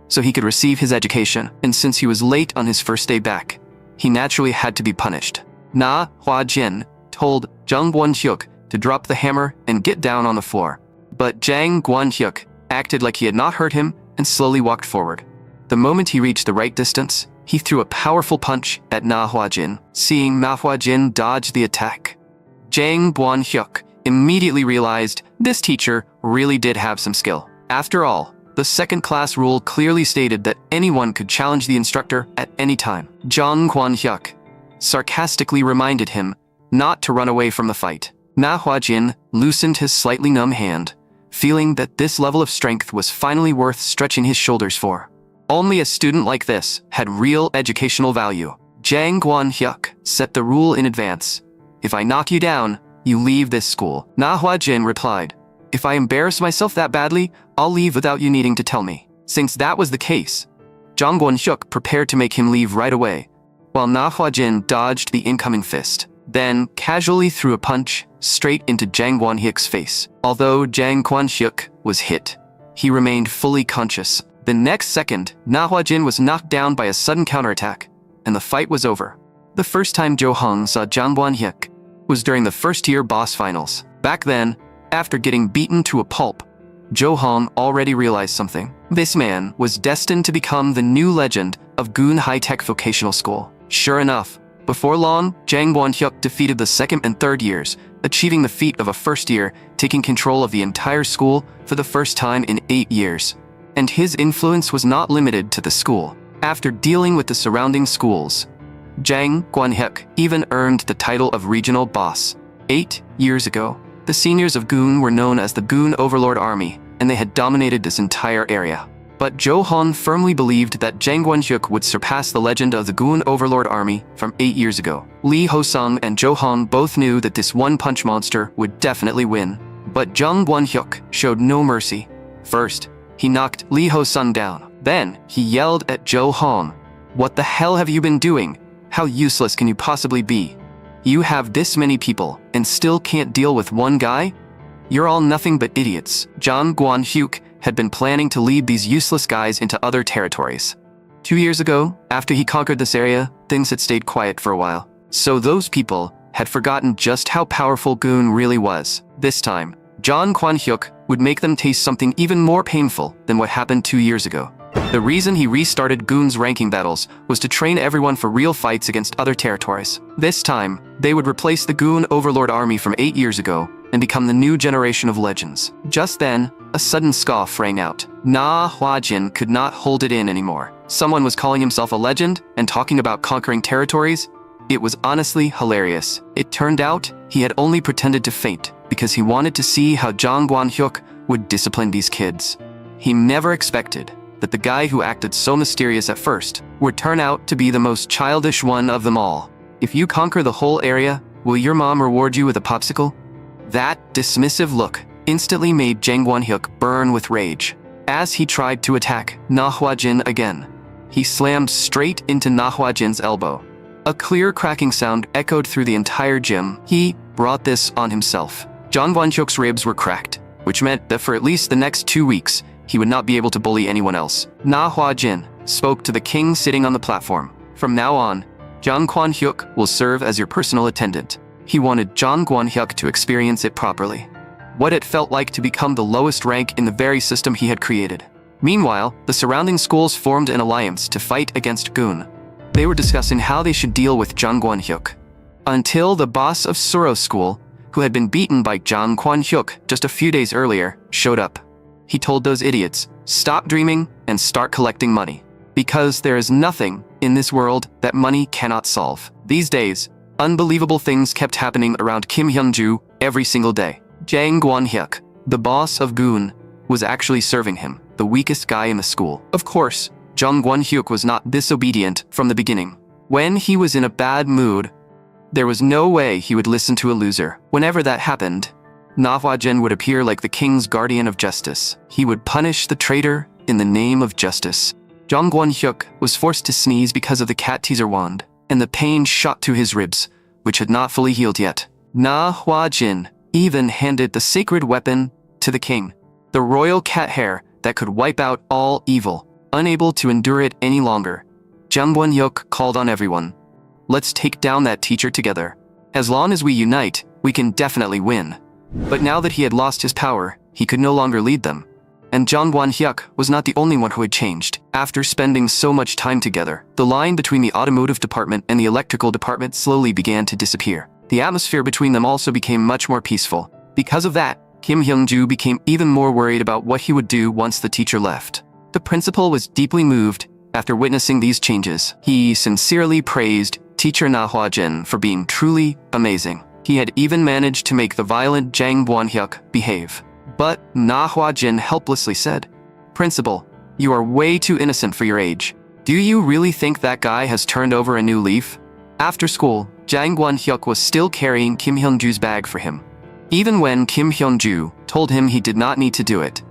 so he could receive his education, and since he was late on his first day back, he naturally had to be punished. Na Hwa-jin told Jung Won-hyuk to drop the hammer and get down on the floor. But Jang Won-hyuk acted like he had not heard him and slowly walked forward. The moment he reached the right distance, he threw a powerful punch at Na Hwa-jin. Seeing Na Hwa-jin dodge the attack, Jang Won-hyuk immediately realized this teacher really did have some skill. After all, the second-class rule clearly stated that anyone could challenge the instructor at any time. Jung Won-hyuk sarcastically reminded him not to run away from the fight. Na Hwa-jin loosened his slightly numb hand, feeling that this level of strength was finally worth stretching his shoulders for. Only a student like this had real educational value. Jang Won-hyuk set the rule in advance. "If I knock you down, you leave this school." Na Hwa-jin replied, "If I embarrass myself that badly, I'll leave without you needing to tell me." Since that was the case, Jung Won-hyuk prepared to make him leave right away, while Na Hwa-jin dodged the incoming fist, then casually threw a punch straight into Jang Won-hyuk's face. Although Jang Won-hyuk was hit, he remained fully conscious. The next second, Na Hwa-jin was knocked down by a sudden counterattack, and the fight was over. The first time Jo Hong saw Jang Won-hyuk was during the first-year boss finals. Back then, after getting beaten to a pulp, Jo Hong already realized something. This man was destined to become the new legend of Goon High-Tech Vocational School. Sure enough, before long, Jang Won-hyuk defeated the second and third years, achieving the feat of a first year, taking control of the entire school for the first time in 8 years. And his influence was not limited to the school. After dealing with the surrounding schools, Jang Won-hyuk even earned the title of regional boss. 8 years ago, the seniors of Goon were known as the Goon Overlord Army, and they had dominated this entire area. But Jo Hong firmly believed that Jang Won-hyuk would surpass the legend of the Goon Overlord Army from 8 years ago. Lee Ho-sung and Jo Hong both knew that this one-punch monster would definitely win. But Jung Won-hyuk showed no mercy. First, he knocked Lee Ho-sung down. Then, he yelled at Jo Hong, "What the hell have you been doing? How useless can you possibly be? You have this many people and still can't deal with one guy? You're all nothing but idiots." Jung Won-hyuk had been planning to lead these useless guys into other territories. 2 years ago, after he conquered this area, things had stayed quiet for a while. So those people had forgotten just how powerful Goon really was. This time, Jang Kwan-hyuk would make them taste something even more painful than what happened 2 years ago. The reason he restarted Goon's ranking battles was to train everyone for real fights against other territories. This time, they would replace the Goon Overlord army from 8 years ago and become the new generation of legends. Just then, a sudden scoff rang out. Na Hwa-jin could not hold it in anymore. Someone was calling himself a legend and talking about conquering territories. It was honestly hilarious. It turned out he had only pretended to faint because he wanted to see how Jang Kwan-hyuk would discipline these kids. He never expected that the guy who acted so mysterious at first would turn out to be the most childish one of them all. If you conquer the whole area, will your mom reward you with a popsicle? That dismissive look instantly made Jang Kwan-hyuk burn with rage. As he tried to attack Na Hwa-jin again, he slammed straight into Na Hwa-jin's elbow. A clear cracking sound echoed through the entire gym. He brought this on himself. Jang Kwan-hyuk's ribs were cracked, which meant that for at least the next 2 weeks, he would not be able to bully anyone else. Na Hwa-jin spoke to the king sitting on the platform. From now on, Jang Kwan-hyuk will serve as your personal attendant. He wanted Jang Kwan-hyuk to experience it properly. What it felt like to become the lowest rank in the very system he had created. Meanwhile, the surrounding schools formed an alliance to fight against Goon. They were discussing how they should deal with Jang Kwan-hyuk. Until the boss of Suro's school, who had been beaten by Jang Kwan-hyuk just a few days earlier, showed up. He told those idiots, stop dreaming and start collecting money. Because there is nothing in this world that money cannot solve. These days, unbelievable things kept happening around Kim Hyun-ju every single day. Jang Kwan-hyuk, the boss of Goon, was actually serving him, the weakest guy in the school. Of course, Jang Kwan-hyuk was not disobedient from the beginning. When he was in a bad mood, there was no way he would listen to a loser. Whenever that happened, Na Hwa-jin would appear like the king's guardian of justice. He would punish the traitor in the name of justice. Jang Kwan-hyuk was forced to sneeze because of the cat teaser wand, and the pain shot to his ribs, which had not fully healed yet. Na Hwa-jin even handed the sacred weapon to the king, the royal cat hair that could wipe out all evil. Unable to endure it any longer, Jang Kwan-hyuk called on everyone. Let's take down that teacher together. As long as we unite, we can definitely win. But now that he had lost his power, he could no longer lead them. And Jang Kwan-hyuk was not the only one who had changed. After spending so much time together, the line between the automotive department and the electrical department slowly began to disappear. The atmosphere between them also became much more peaceful. Because of that, Kim Hyun-ju became even more worried about what he would do once the teacher left. The principal was deeply moved after witnessing these changes. He sincerely praised teacher Na Hwa-jin for being truly amazing. He had even managed to make the violent Jang Kwan-hyuk behave. But Na Hwa-jin helplessly said, "Principal, you are way too innocent for your age. Do you really think that guy has turned over a new leaf?" After school, Jang Kwan-hyuk was still carrying Kim Hyun-ju's bag for him. Even when Kim Hyun-ju told him he did not need to do it,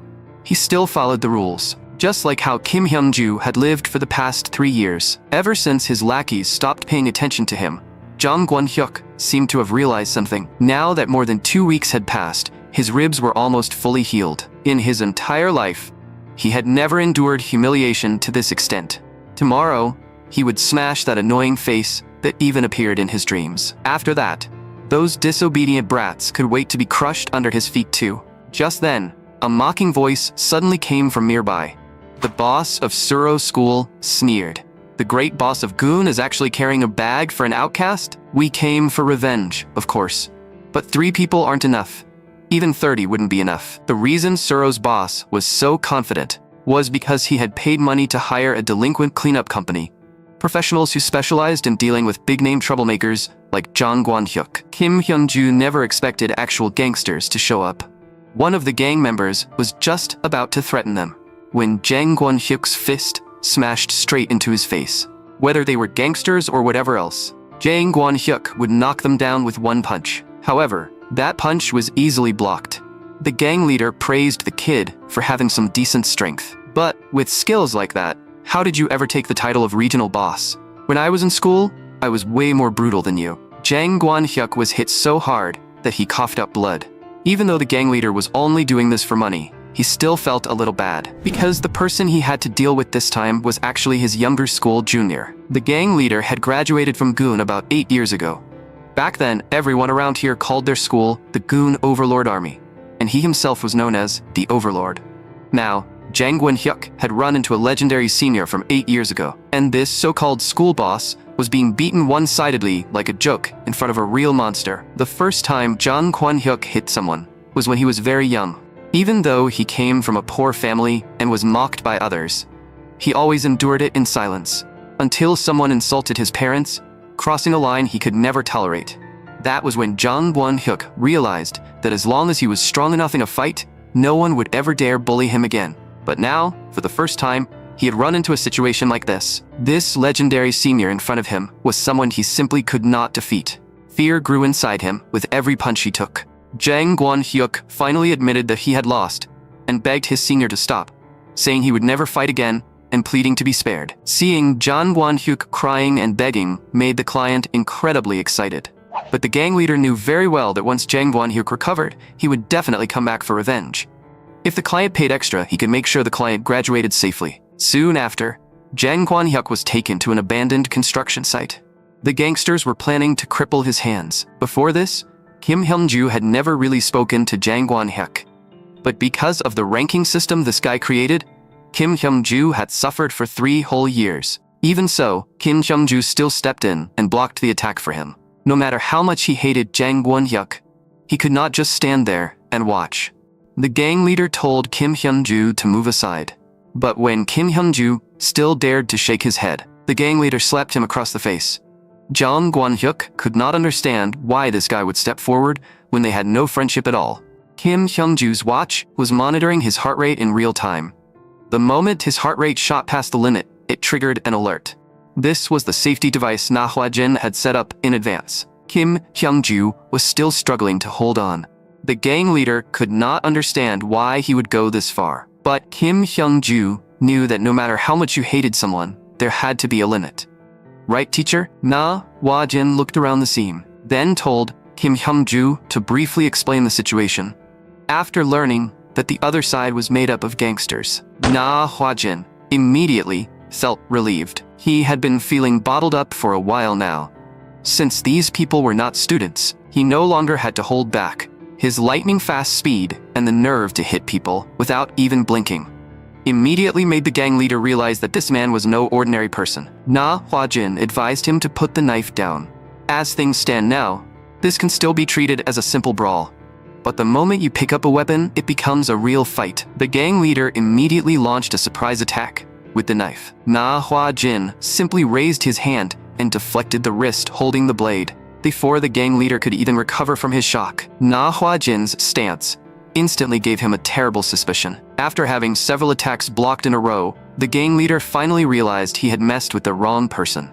he still followed the rules. Just like how Kim Hyun-ju had lived for the past 3 years. Ever since his lackeys stopped paying attention to him, Jang Kwan-hyuk seemed to have realized something. Now that more than 2 weeks had passed, his ribs were almost fully healed. In his entire life, he had never endured humiliation to this extent. Tomorrow, he would smash that annoying face that even appeared in his dreams. After that, those disobedient brats could wait to be crushed under his feet too. Just then, a mocking voice suddenly came from nearby. The boss of Suro's school sneered. The great boss of Goon is actually carrying a bag for an outcast? We came for revenge, of course. But 3 people aren't enough. Even 30 wouldn't be enough. The reason Suro's boss was so confident was because he had paid money to hire a delinquent cleanup company. Professionals who specialized in dealing with big-name troublemakers like Jang Kwan-hyuk. Kim Hyun-ju never expected actual gangsters to show up. One of the gang members was just about to threaten them when Jang Kwan-hyuk's fist smashed straight into his face. Whether they were gangsters or whatever else, Jang Kwan-hyuk would knock them down with one punch. However, that punch was easily blocked. The gang leader praised the kid for having some decent strength. But with skills like that, how did you ever take the title of regional boss? When I was in school, I was way more brutal than you. Jang Kwan-hyuk was hit so hard that he coughed up blood. Even though the gang leader was only doing this for money, he still felt a little bad, because the person he had to deal with this time was actually his younger school junior. The gang leader had graduated from Goon about 8 years ago. Back then, everyone around here called their school the Goon Overlord Army. and he himself was known as the Overlord. Now, Jang Won-hyuk had run into a legendary senior from 8 years ago, and this so-called school boss was being beaten one-sidedly like a joke in front of a real monster. The first time Jang Kwon-hyuk hit someone was when he was very young. Even though he came from a poor family and was mocked by others, he always endured it in silence, until someone insulted his parents, crossing a line he could never tolerate. That was when Jang Won-hyuk realized that as long as he was strong enough in a fight, no one would ever dare bully him again. But now, for the first time, he had run into a situation like this. This legendary senior in front of him was someone he simply could not defeat. Fear grew inside him with every punch he took. Jang Won-hyuk finally admitted that he had lost and begged his senior to stop, saying he would never fight again and pleading to be spared. Seeing Jang Won-hyuk crying and begging made the client incredibly excited. But the gang leader knew very well that once Jang Won-hyuk recovered, he would definitely come back for revenge. If the client paid extra, he could make sure the client graduated safely. Soon after, Jang Kwon-hyuk was taken to an abandoned construction site. The gangsters were planning to cripple his hands. Before this, Kim Hyun-ju had never really spoken to Jang Kwon-hyuk. But because of the ranking system this guy created, Kim Hyun-ju had suffered for 3 whole years. Even so, Kim Hyun-ju still stepped in and blocked the attack for him. No matter how much he hated Jang Kwon-hyuk, he could not just stand there and watch. The gang leader told Kim Hyun-ju to move aside. But when Kim Hyun-ju still dared to shake his head, the gang leader slapped him across the face. Jang Kwon-hyuk could not understand why this guy would step forward when they had no friendship at all. Kim Hyun-ju's watch was monitoring his heart rate in real time. The moment his heart rate shot past the limit, it triggered an alert. This was the safety device Na Hwa-jin had set up in advance. Kim Hyun-ju was still struggling to hold on. The gang leader could not understand why he would go this far. But Kim Hyun-ju knew that no matter how much you hated someone, there had to be a limit. Right, teacher? Na Hwa-jin looked around the scene, then told Kim Hyun-ju to briefly explain the situation. After learning that the other side was made up of gangsters, Na Hwa-jin immediately felt relieved. He had been feeling bottled up for a while now. Since these people were not students, he no longer had to hold back. His lightning-fast speed and the nerve to hit people without even blinking immediately made the gang leader realize that this man was no ordinary person. Na Hwa-jin advised him to put the knife down. As things stand now, this can still be treated as a simple brawl. But the moment you pick up a weapon, it becomes a real fight. The gang leader immediately launched a surprise attack with the knife. Na Hwa-jin simply raised his hand and deflected the wrist holding the blade. Before the gang leader could even recover from his shock, Na Hwa-jin's stance instantly gave him a terrible suspicion. After having several attacks blocked in a row, the gang leader finally realized he had messed with the wrong person.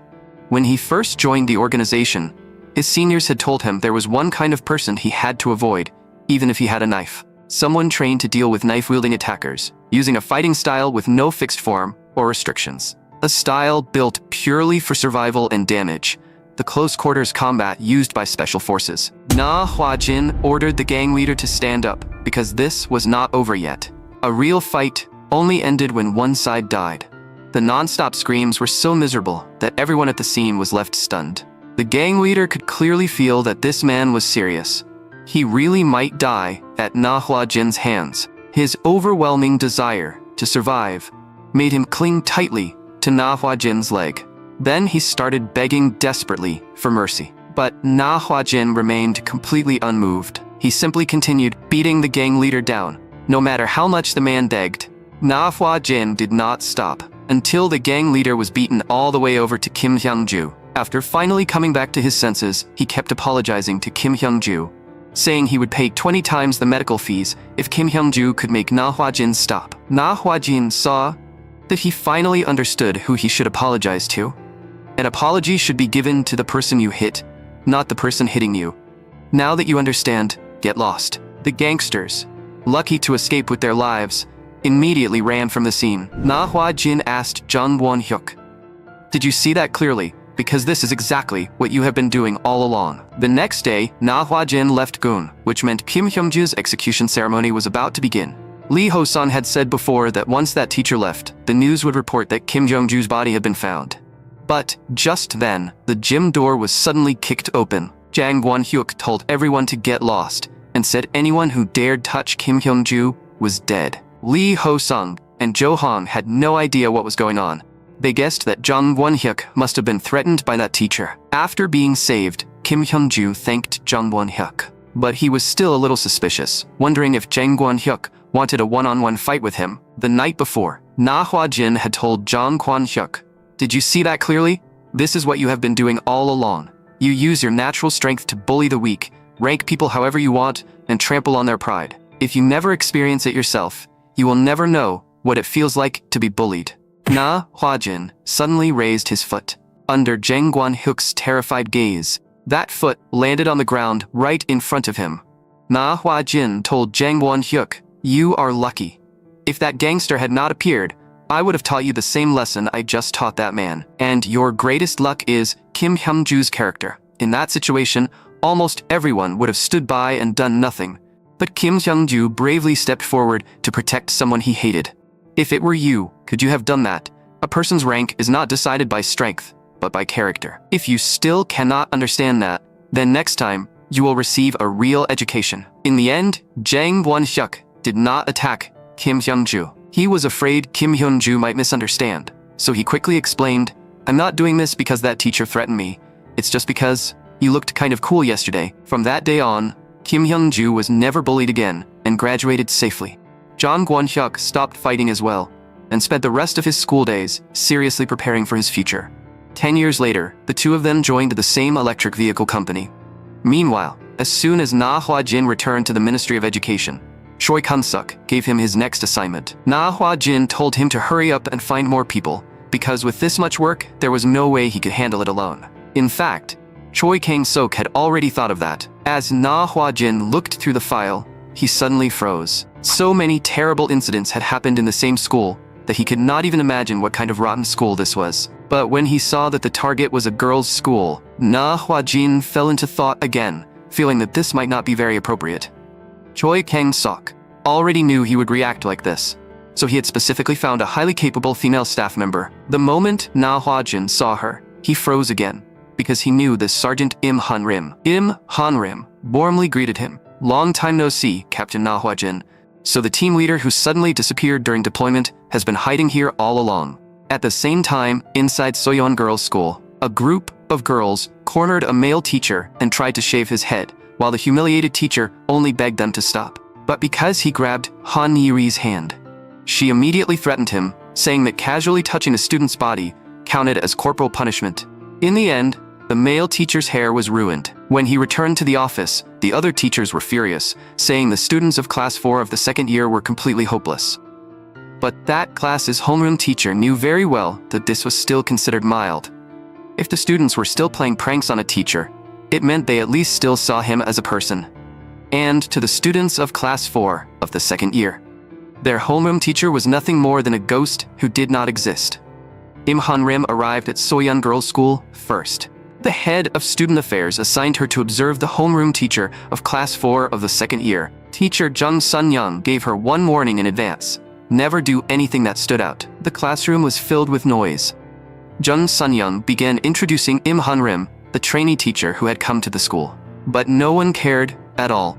When he first joined the organization, his seniors had told him there was one kind of person he had to avoid, even if he had a knife. Someone trained to deal with knife-wielding attackers, using a fighting style with no fixed form or restrictions. A style built purely for survival and damage. The close-quarters combat used by special forces. Na Hwa-jin ordered the gang leader to stand up, because this was not over yet. A real fight only ended when one side died. The non-stop screams were so miserable that everyone at the scene was left stunned. The gang leader could clearly feel that this man was serious. He really might die at Na Hwa-jin's hands. His overwhelming desire to survive made him cling tightly to Na Hwa-jin's leg. Then he started begging desperately for mercy. But Na Hwa-jin remained completely unmoved. He simply continued beating the gang leader down. No matter how much the man begged, Na Hwa-jin did not stop, until the gang leader was beaten all the way over to Kim Hyun-ju. After finally coming back to his senses, he kept apologizing to Kim Hyun-ju, saying he would pay 20 times the medical fees if Kim Hyun-ju could make Na Hwa-jin stop. Na Hwa-jin saw that he finally understood who he should apologize to. An apology should be given to the person you hit, not the person hitting you. Now that you understand, get lost. The gangsters, lucky to escape with their lives, immediately ran from the scene. Na Hwa-jin asked Jang Won-hyuk, "Did you see that clearly? Because this is exactly what you have been doing all along." The next day, Na Hwa-jin left Gun, which meant Kim Hyun-ju's execution ceremony was about to begin. Lee Ho-sun had said before that once that teacher left, the news would report that Kim Hyun-ju's body had been found. But just then, the gym door was suddenly kicked open. Jang Won-hyuk told everyone to get lost and said anyone who dared touch Kim Hyung-ju was dead. Lee Ho-sung and Jo Hong had no idea what was going on. They guessed that Jung Won-hyuk must have been threatened by that teacher. After being saved, Kim Hyung-ju thanked Jung Won-hyuk. But he was still a little suspicious, wondering if Jang Won-hyuk wanted a one-on-one fight with him. The night before, Na Hwa-jin had told Jang Kwon-hyuk, "Did you see that clearly? This is what you have been doing all along. You use your natural strength to bully the weak, rank people however you want, and trample on their pride. If you never experience it yourself, you will never know what it feels like to be bullied." Na Hwa-jin suddenly raised his foot. Under Jang Kwon-hyuk's terrified gaze, that foot landed on the ground right in front of him. Na Hwa-jin told Jang Won-hyuk, "You are lucky. If that gangster had not appeared, I would have taught you the same lesson I just taught that man. And your greatest luck is Kim Hyung-ju's character. In that situation, almost everyone would have stood by and done nothing. But Kim Hyung-ju bravely stepped forward to protect someone he hated. If it were you, could you have done that? A person's rank is not decided by strength, but by character. If you still cannot understand that, then next time, you will receive a real education." In the end, Jang Won-hyuk did not attack Kim Hyung-ju. He was afraid Kim Hyung-ju might misunderstand, so he quickly explained, "I'm not doing this because that teacher threatened me. It's just because you looked kind of cool yesterday." From that day on, Kim Hyung-ju was never bullied again and graduated safely. Jang Kwon-hyuk stopped fighting as well and spent the rest of his school days seriously preparing for his future. 10 years later, the two of them joined the same electric vehicle company. Meanwhile, as soon as Na Hwa-jin returned to the Ministry of Education, Choi Kun-suk gave him his next assignment. Na Hwa-jin told him to hurry up and find more people, because with this much work, there was no way he could handle it alone. In fact, Choi Kang-suk had already thought of that. As Na Hwa-jin looked through the file, he suddenly froze. So many terrible incidents had happened in the same school that he could not even imagine what kind of rotten school this was. But when he saw that the target was a girls' school, Na Hwa-jin fell into thought again, feeling that this might not be very appropriate. Choi Kang-suk already knew he would react like this, so he had specifically found a highly capable female staff member. The moment Na Hwa-jin saw her, he froze again, because he knew this Sergeant Im Han-rim. Im Han-rim warmly greeted him. "Long time no see, Captain Na Hwa-jin. So the team leader who suddenly disappeared during deployment has been hiding here all along." At the same time, inside Soyeon Girls' School, a group of girls cornered a male teacher and tried to shave his head, while the humiliated teacher only begged them to stop. But because he grabbed Han Yiri's hand, she immediately threatened him, saying that casually touching a student's body counted as corporal punishment. In the end, the male teacher's hair was ruined. When he returned to the office, the other teachers were furious, saying the students of Class 4 of the second year were completely hopeless. But that class's homeroom teacher knew very well that this was still considered mild. If the students were still playing pranks on a teacher, it meant they at least still saw him as a person. And to the students of Class 4 of the second year, their homeroom teacher was nothing more than a ghost who did not exist. Im Han-rim arrived at Soyeon Girls' School first. The head of student affairs assigned her to observe the homeroom teacher of Class 4 of the second year. Teacher Jung Sun-young gave her one warning in advance: never do anything that stood out. The classroom was filled with noise. Jung Sun-young began introducing Im Han-rim, the trainee teacher who had come to the school. But no one cared at all.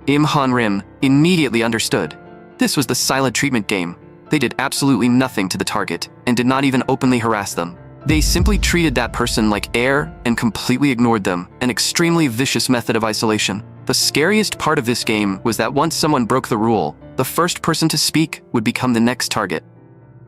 Im Han-rim immediately understood. This was the silent treatment game. They did absolutely nothing to the target and did not even openly harass them. They simply treated that person like air and completely ignored them, an extremely vicious method of isolation. The scariest part of this game was that once someone broke the rule, the first person to speak would become the next target.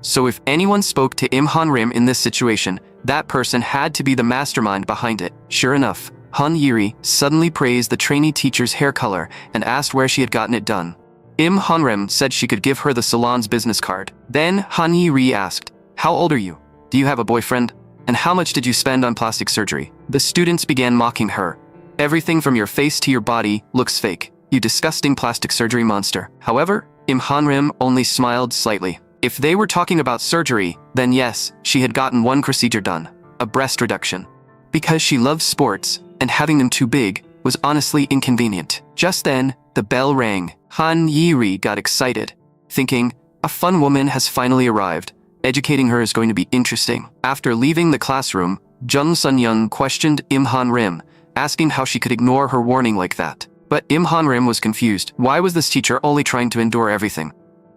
So if anyone spoke to Im Han-rim in this situation, that person had to be the mastermind behind it. Sure enough, Han Yiri suddenly praised the trainee teacher's hair color and asked where she had gotten it done. Im Han-rim said she could give her the salon's business card. Then Han Yiri asked, "How old are you? Do you have a boyfriend? And how much did you spend on plastic surgery?" The students began mocking her. "Everything from your face to your body looks fake, you disgusting plastic surgery monster." However, Im Han-rim only smiled slightly. If they were talking about surgery, then yes, she had gotten one procedure done, a breast reduction. Because she loved sports, and having them too big was honestly inconvenient. Just then, the bell rang. Han Yiri got excited, thinking, a fun woman has finally arrived. Educating her is going to be interesting. After leaving the classroom, Jung Sun-young questioned Im Han-rim, asking how she could ignore her warning like that. But Im Han-rim was confused. Why was this teacher only trying to endure everything?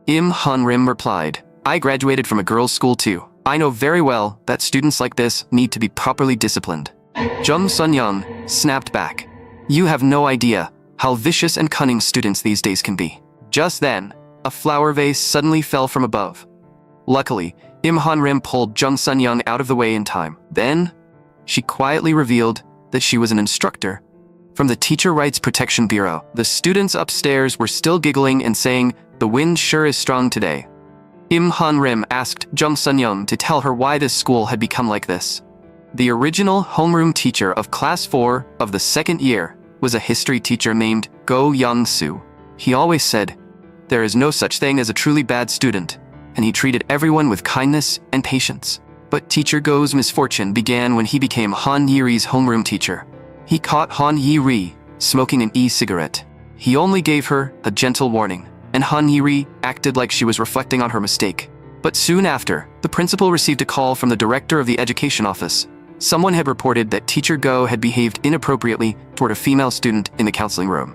Im Han-rim replied, I graduated from a girls' school too. I know very well that students like this need to be properly disciplined. Jung Sun-young snapped back. You have no idea how vicious and cunning students these days can be. Just then, a flower vase suddenly fell from above. Luckily, Im Han-rim pulled Jung Sun-young out of the way in time. Then, she quietly revealed that she was an instructor from the Teacher Rights Protection Bureau. The students upstairs were still giggling and saying, the wind sure is strong today. Im Han-rim asked Jung Sun-young to tell her why this school had become like this. The original homeroom teacher of Class 4 of the second year was a history teacher named Go Young-soo. He always said, there is no such thing as a truly bad student, and he treated everyone with kindness and patience. But Teacher Go's misfortune began when he became Han Yi-ri's homeroom teacher. He caught Han Yi-ri smoking an e-cigarette. He only gave her a gentle warning, and Han Yi-ri acted like she was reflecting on her mistake. But soon after, the principal received a call from the director of the education office. Someone had reported that Teacher Go had behaved inappropriately toward a female student in the counseling room.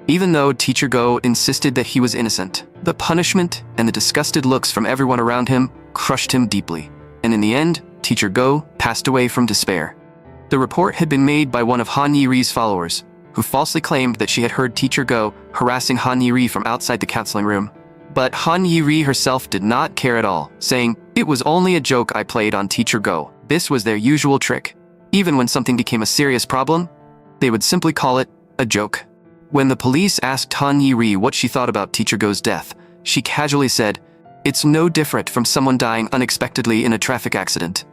Even though Teacher Go insisted that he was innocent, the punishment and the disgusted looks from everyone around him crushed him deeply. And in the end, Teacher Go passed away from despair. The report had been made by one of Han Yi-ri's followers, who falsely claimed that she had heard Teacher Go harassing Han Yi-ri from outside the counseling room. But Han Yi-ri herself did not care at all, saying, it was only a joke I played on Teacher Go. This was their usual trick. Even when something became a serious problem, they would simply call it a joke. When the police asked Han Yi-ri what she thought about Teacher Go's death, she casually said, it's no different from someone dying unexpectedly in a traffic accident.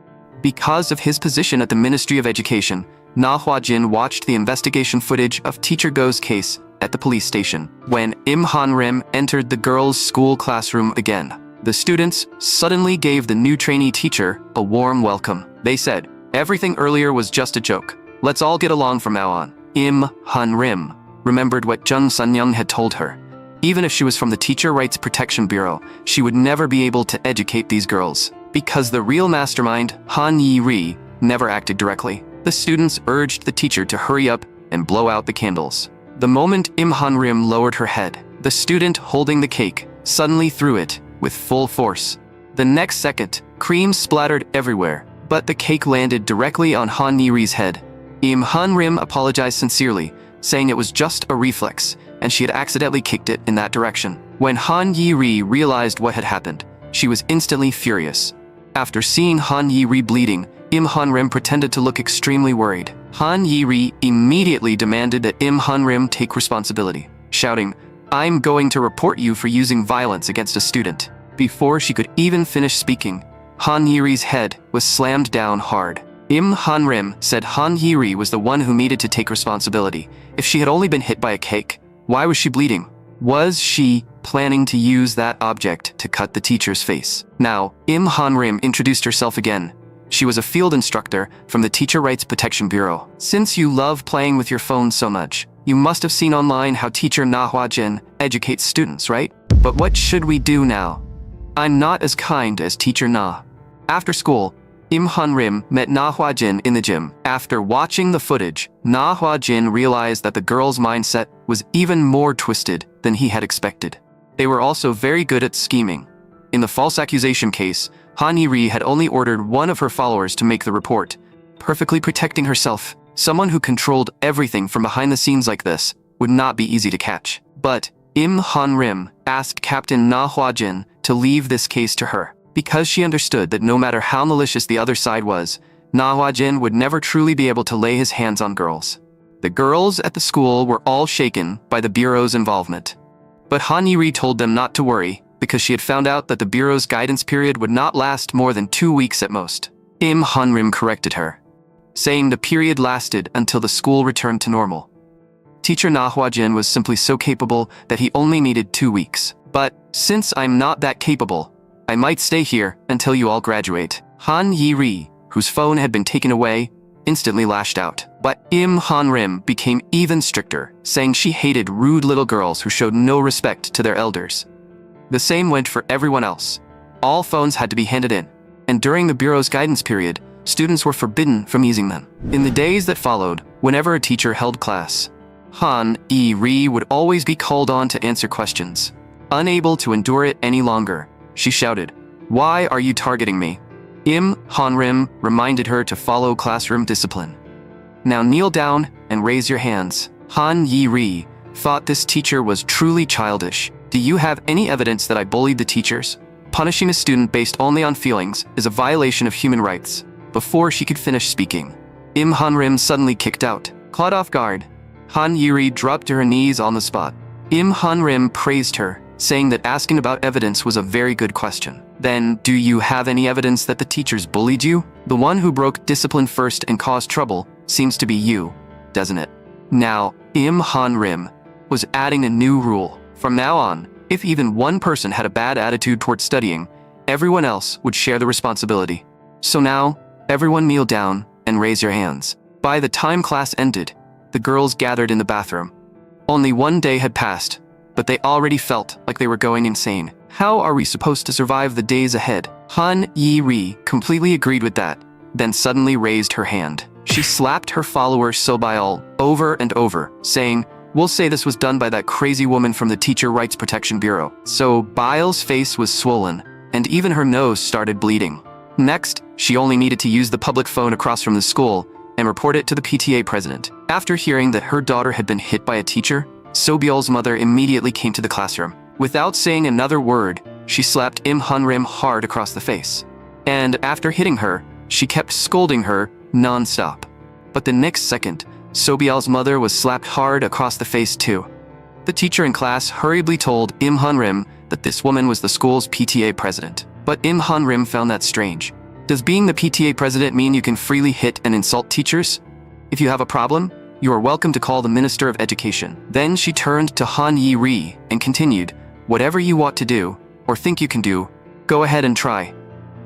Because of his position at the Ministry of Education, Na Hwa-jin watched the investigation footage of Teacher Go's case at the police station. When Im Han-rim entered the girls' school classroom again, the students suddenly gave the new trainee teacher a warm welcome. They said, everything earlier was just a joke. Let's all get along from now on. Im Han-rim remembered what Jung Sun-young had told her. Even if she was from the Teacher Rights Protection Bureau, she would never be able to educate these girls. Because the real mastermind, Han Yi-ri, never acted directly. The students urged the teacher to hurry up and blow out the candles. The moment Im Han-rim lowered her head, the student holding the cake suddenly threw it with full force. The next second, cream splattered everywhere, but the cake landed directly on Han Yi-ri's head. Im Han-rim apologized sincerely, saying it was just a reflex, and she had accidentally kicked it in that direction. When Han Yi-ri realized what had happened, she was instantly furious. After seeing Han Yi-ri bleeding, Im Han-rim pretended to look extremely worried. Han Yi-ri immediately demanded that Im Han-rim take responsibility, shouting, I'm going to report you for using violence against a student. Before she could even finish speaking, Han Yi-ri's head was slammed down hard. Im Han-rim said Han Yi-ri was the one who needed to take responsibility. If she had only been hit by a cake, why was she bleeding? Was she planning to use that object to cut the teacher's face? Now, Im Han-rim introduced herself again. She was a field instructor from the Teacher Rights Protection Bureau. Since you love playing with your phone so much, you must have seen online how teacher Na Hwa-jin educates students, right? But what should we do now? I'm not as kind as teacher Na. After school, Im Han-rim met Na Hwa-jin in the gym. After watching the footage, Na Hwa-jin realized that the girl's mindset was even more twisted than he had expected. They were also very good at scheming. In the false accusation case, Han Yi-ri had only ordered one of her followers to make the report, perfectly protecting herself. Someone who controlled everything from behind the scenes like this would not be easy to catch. But Im Han-rim asked Captain Na Hwa-jin to leave this case to her, because she understood that no matter how malicious the other side was, Na Hwa-jin would never truly be able to lay his hands on girls. The girls at the school were all shaken by the Bureau's involvement. But Han Yi-ri told them not to worry, because she had found out that the Bureau's guidance period would not last more than 2 weeks at most. Im Han-rim corrected her, saying the period lasted until the school returned to normal. Teacher Na Hwa-jin was simply so capable that he only needed 2 weeks. But since I'm not that capable, I might stay here until you all graduate. Han Yi-ri, whose phone had been taken away, instantly lashed out. But Im Han-rim became even stricter, saying she hated rude little girls who showed no respect to their elders. The same went for everyone else. All phones had to be handed in, and during the Bureau's guidance period, students were forbidden from using them. In the days that followed, whenever a teacher held class, Han Yi-ri would always be called on to answer questions. Unable to endure it any longer, she shouted, "Why are you targeting me?" Im Hanrim reminded her to follow classroom discipline. "Now kneel down and raise your hands." Han Yi-ri thought this teacher was truly childish. "Do you have any evidence that I bullied the teachers?" Punishing a student based only on feelings is a violation of human rights. Before she could finish speaking, Im Hanrim suddenly kicked out. Caught off guard, Han Yi-ri dropped to her knees on the spot. Im Hanrim praised her, saying that asking about evidence was a very good question. "Then, do you have any evidence that the teachers bullied you? The one who broke discipline first and caused trouble seems to be you, doesn't it?" Now, Im Hanrim was adding a new rule. From now on, if even one person had a bad attitude toward studying, everyone else would share the responsibility. So now, everyone kneel down and raise your hands. By the time class ended, the girls gathered in the bathroom. Only one day had passed, but they already felt like they were going insane. How are we supposed to survive the days ahead? Han Yi-ri completely agreed with that, then suddenly raised her hand. She slapped her follower Sobial over and over, saying, "We'll say this was done by that crazy woman from the Teacher Rights Protection Bureau." So Bile's face was swollen, and even her nose started bleeding. Next, she only needed to use the public phone across from the school and report it to the PTA president. After hearing that her daughter had been hit by a teacher, Sobiol's mother immediately came to the classroom. Without saying another word, she slapped Im Hanrim hard across the face. And after hitting her, she kept scolding her non-stop. But the next second, Sobiol's mother was slapped hard across the face too. The teacher in class hurriedly told Im Hanrim that this woman was the school's PTA president. But Im Hanrim found that strange. Does being the PTA president mean you can freely hit and insult teachers? If you have a problem, you are welcome to call the Minister of Education. Then she turned to Han Yi-ri and continued, "Whatever you want to do, or think you can do, go ahead and try.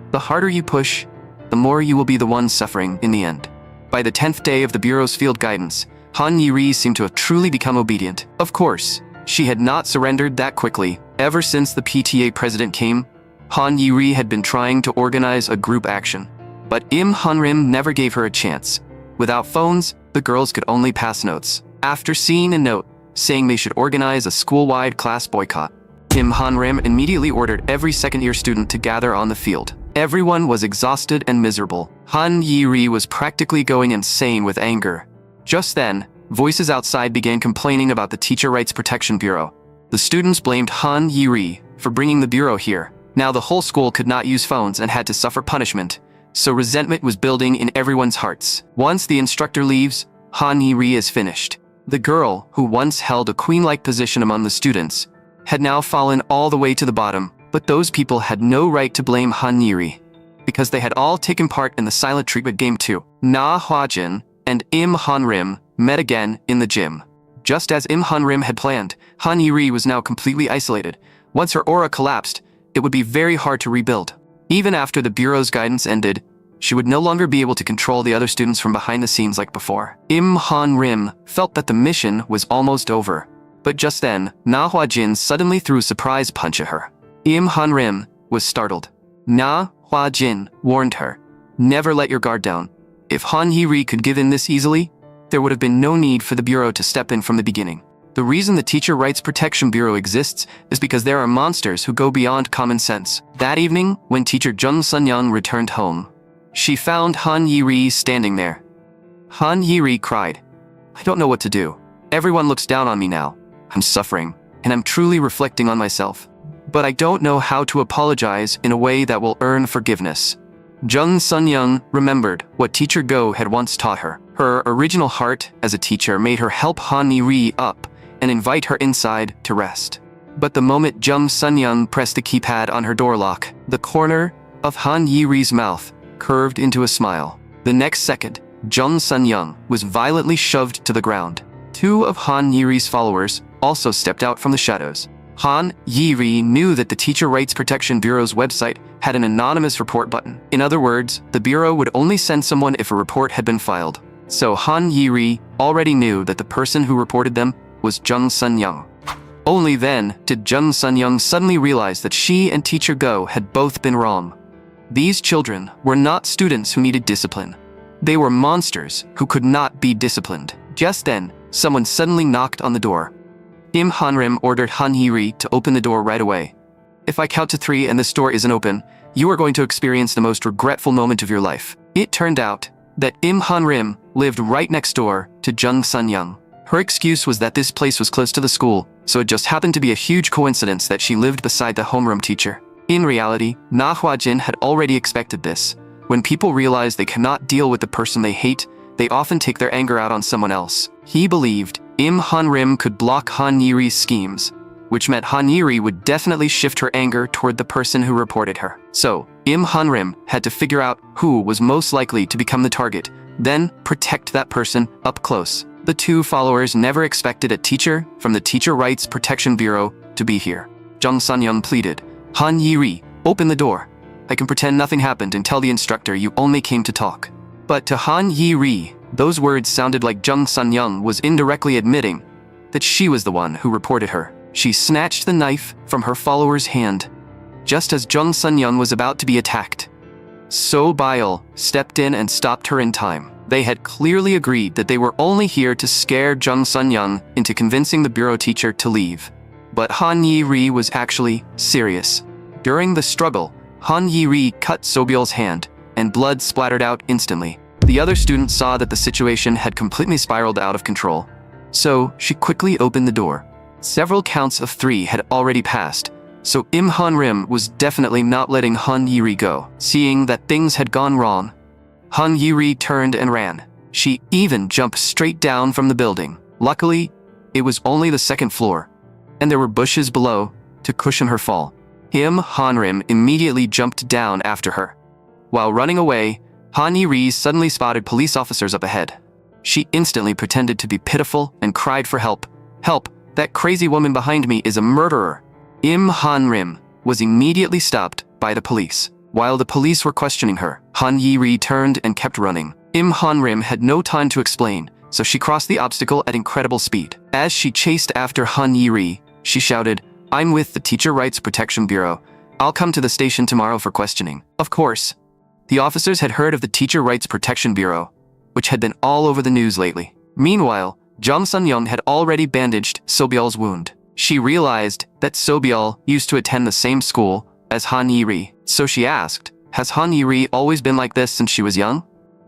The harder you push, the more you will be the one suffering in the end." By the 10th day of the Bureau's field guidance, Han Yi-ri seemed to have truly become obedient. Of course, she had not surrendered that quickly. Ever since the PTA president came, Han Yi-ri had been trying to organize a group action. But Im Hanrim never gave her a chance. Without phones, the girls could only pass notes. After seeing a note saying they should organize a school-wide class boycott, Im Hanrim immediately ordered every second-year student to gather on the field. Everyone was exhausted and miserable. Han Yi-ri was practically going insane with anger. Just then, voices outside began complaining about the Teacher Rights Protection Bureau. The students blamed Han Yi-ri for bringing the bureau here. Now the whole school could not use phones and had to suffer punishment, so resentment was building in everyone's hearts. Once the instructor leaves, Han Yi-ri is finished. The girl, who once held a queen-like position among the students, had now fallen all the way to the bottom. But those people had no right to blame Han Yi-ri, because they had all taken part in the silent treatment game too. Na Hwa-jin and Im Hanrim met again in the gym. Just as Im Hanrim had planned, Han Yi-ri was now completely isolated. Once her aura collapsed, it would be very hard to rebuild. Even after the Bureau's guidance ended, she would no longer be able to control the other students from behind the scenes like before. Im Hanrim felt that the mission was almost over. But just then, Na Hwa-jin suddenly threw a surprise punch at her. Im Hanrim was startled. Na Hwa-jin warned her, "Never let your guard down. If Han Yi-ri could give in this easily, there would have been no need for the Bureau to step in from the beginning. The reason the Teacher Rights Protection Bureau exists is because there are monsters who go beyond common sense." That evening, when teacher Jung Sun-young returned home, she found Han Yi-ri standing there. Han Yi-ri cried, "I don't know what to do. Everyone looks down on me now. I'm suffering, and I'm truly reflecting on myself. But I don't know how to apologize in a way that will earn forgiveness." Jung Sun-young remembered what Teacher Go had once taught her. Her original heart as a teacher made her help Han Yi-ri up and invite her inside to rest. But the moment Jung Sun-young pressed the keypad on her door lock, the corner of Han Yi-ri's mouth curved into a smile. The next second, Jung Sun-young was violently shoved to the ground. Two of Han Yi-ri's followers also stepped out from the shadows. Han Yi-ri knew that the Teacher Rights Protection Bureau's website had an anonymous report button. In other words, the Bureau would only send someone if a report had been filed. So Han Yi-ri already knew that the person who reported them was Jung Sun-young. Only then did Jung Sun-young suddenly realize that she and Teacher Go had both been wrong. These children were not students who needed discipline. They were monsters who could not be disciplined. Just then, someone suddenly knocked on the door. Im Hanrim ordered Han Yi-ri to open the door right away. If I count to 3 and this door isn't open, you are going to experience the most regretful moment of your life. It turned out that Im Hanrim lived right next door to Jung Sun-young. Her excuse was that this place was close to the school, so it just happened to be a huge coincidence that she lived beside the homeroom teacher. In reality, Na Hwa-jin had already expected this. When people realize they cannot deal with the person they hate, they often take their anger out on someone else. He believed Im Hanrim could block Han Yi-ri's schemes, which meant Han Yi-ri would definitely shift her anger toward the person who reported her. So, Im Hanrim had to figure out who was most likely to become the target, then protect that person up close. The two followers never expected a teacher from the Teacher Rights Protection Bureau to be here. Jung Sun-young pleaded, "Han Yi-ri, open the door. I can pretend nothing happened and tell the instructor you only came to talk." But to Han Yi-ri, those words sounded like Jung Sun-young was indirectly admitting that she was the one who reported her. She snatched the knife from her follower's hand, just as Jung Sun-young was about to be attacked. So Bile stepped in and stopped her in time. They had clearly agreed that they were only here to scare Jung Sun-young into convincing the bureau teacher to leave. But Han Yi-ri was actually serious. During the struggle, Han Yi-ri cut Sobyul's hand, and blood splattered out instantly. The other students saw that the situation had completely spiraled out of control. So she quickly opened the door. Several counts of 3 had already passed, so Im Hanrim was definitely not letting Han Yi-ri go. Seeing that things had gone wrong, Han Yi-ri turned and ran. She even jumped straight down from the building. Luckily, it was only the 2nd floor, and there were bushes below to cushion her fall. Im Hanrim immediately jumped down after her. While running away, Han Yi-ri suddenly spotted police officers up ahead. She instantly pretended to be pitiful and cried for help. "Help! That crazy woman behind me is a murderer." Im Hanrim was immediately stopped by the police. While the police were questioning her, Han Yi-ri turned and kept running. Im Hanrim had no time to explain, so she crossed the obstacle at incredible speed. As she chased after Han Yi-ri, she shouted, "I'm with the Teacher Rights Protection Bureau. I'll come to the station tomorrow for questioning." Of course, the officers had heard of the Teacher Rights Protection Bureau, which had been all over the news lately. Meanwhile, Jung Sun-young had already bandaged Sobyul's wound. She realized that Sobyul used to attend the same school as Han Yi-ri, so she asked, "Has Han Yi-ri always been like this since she was young?"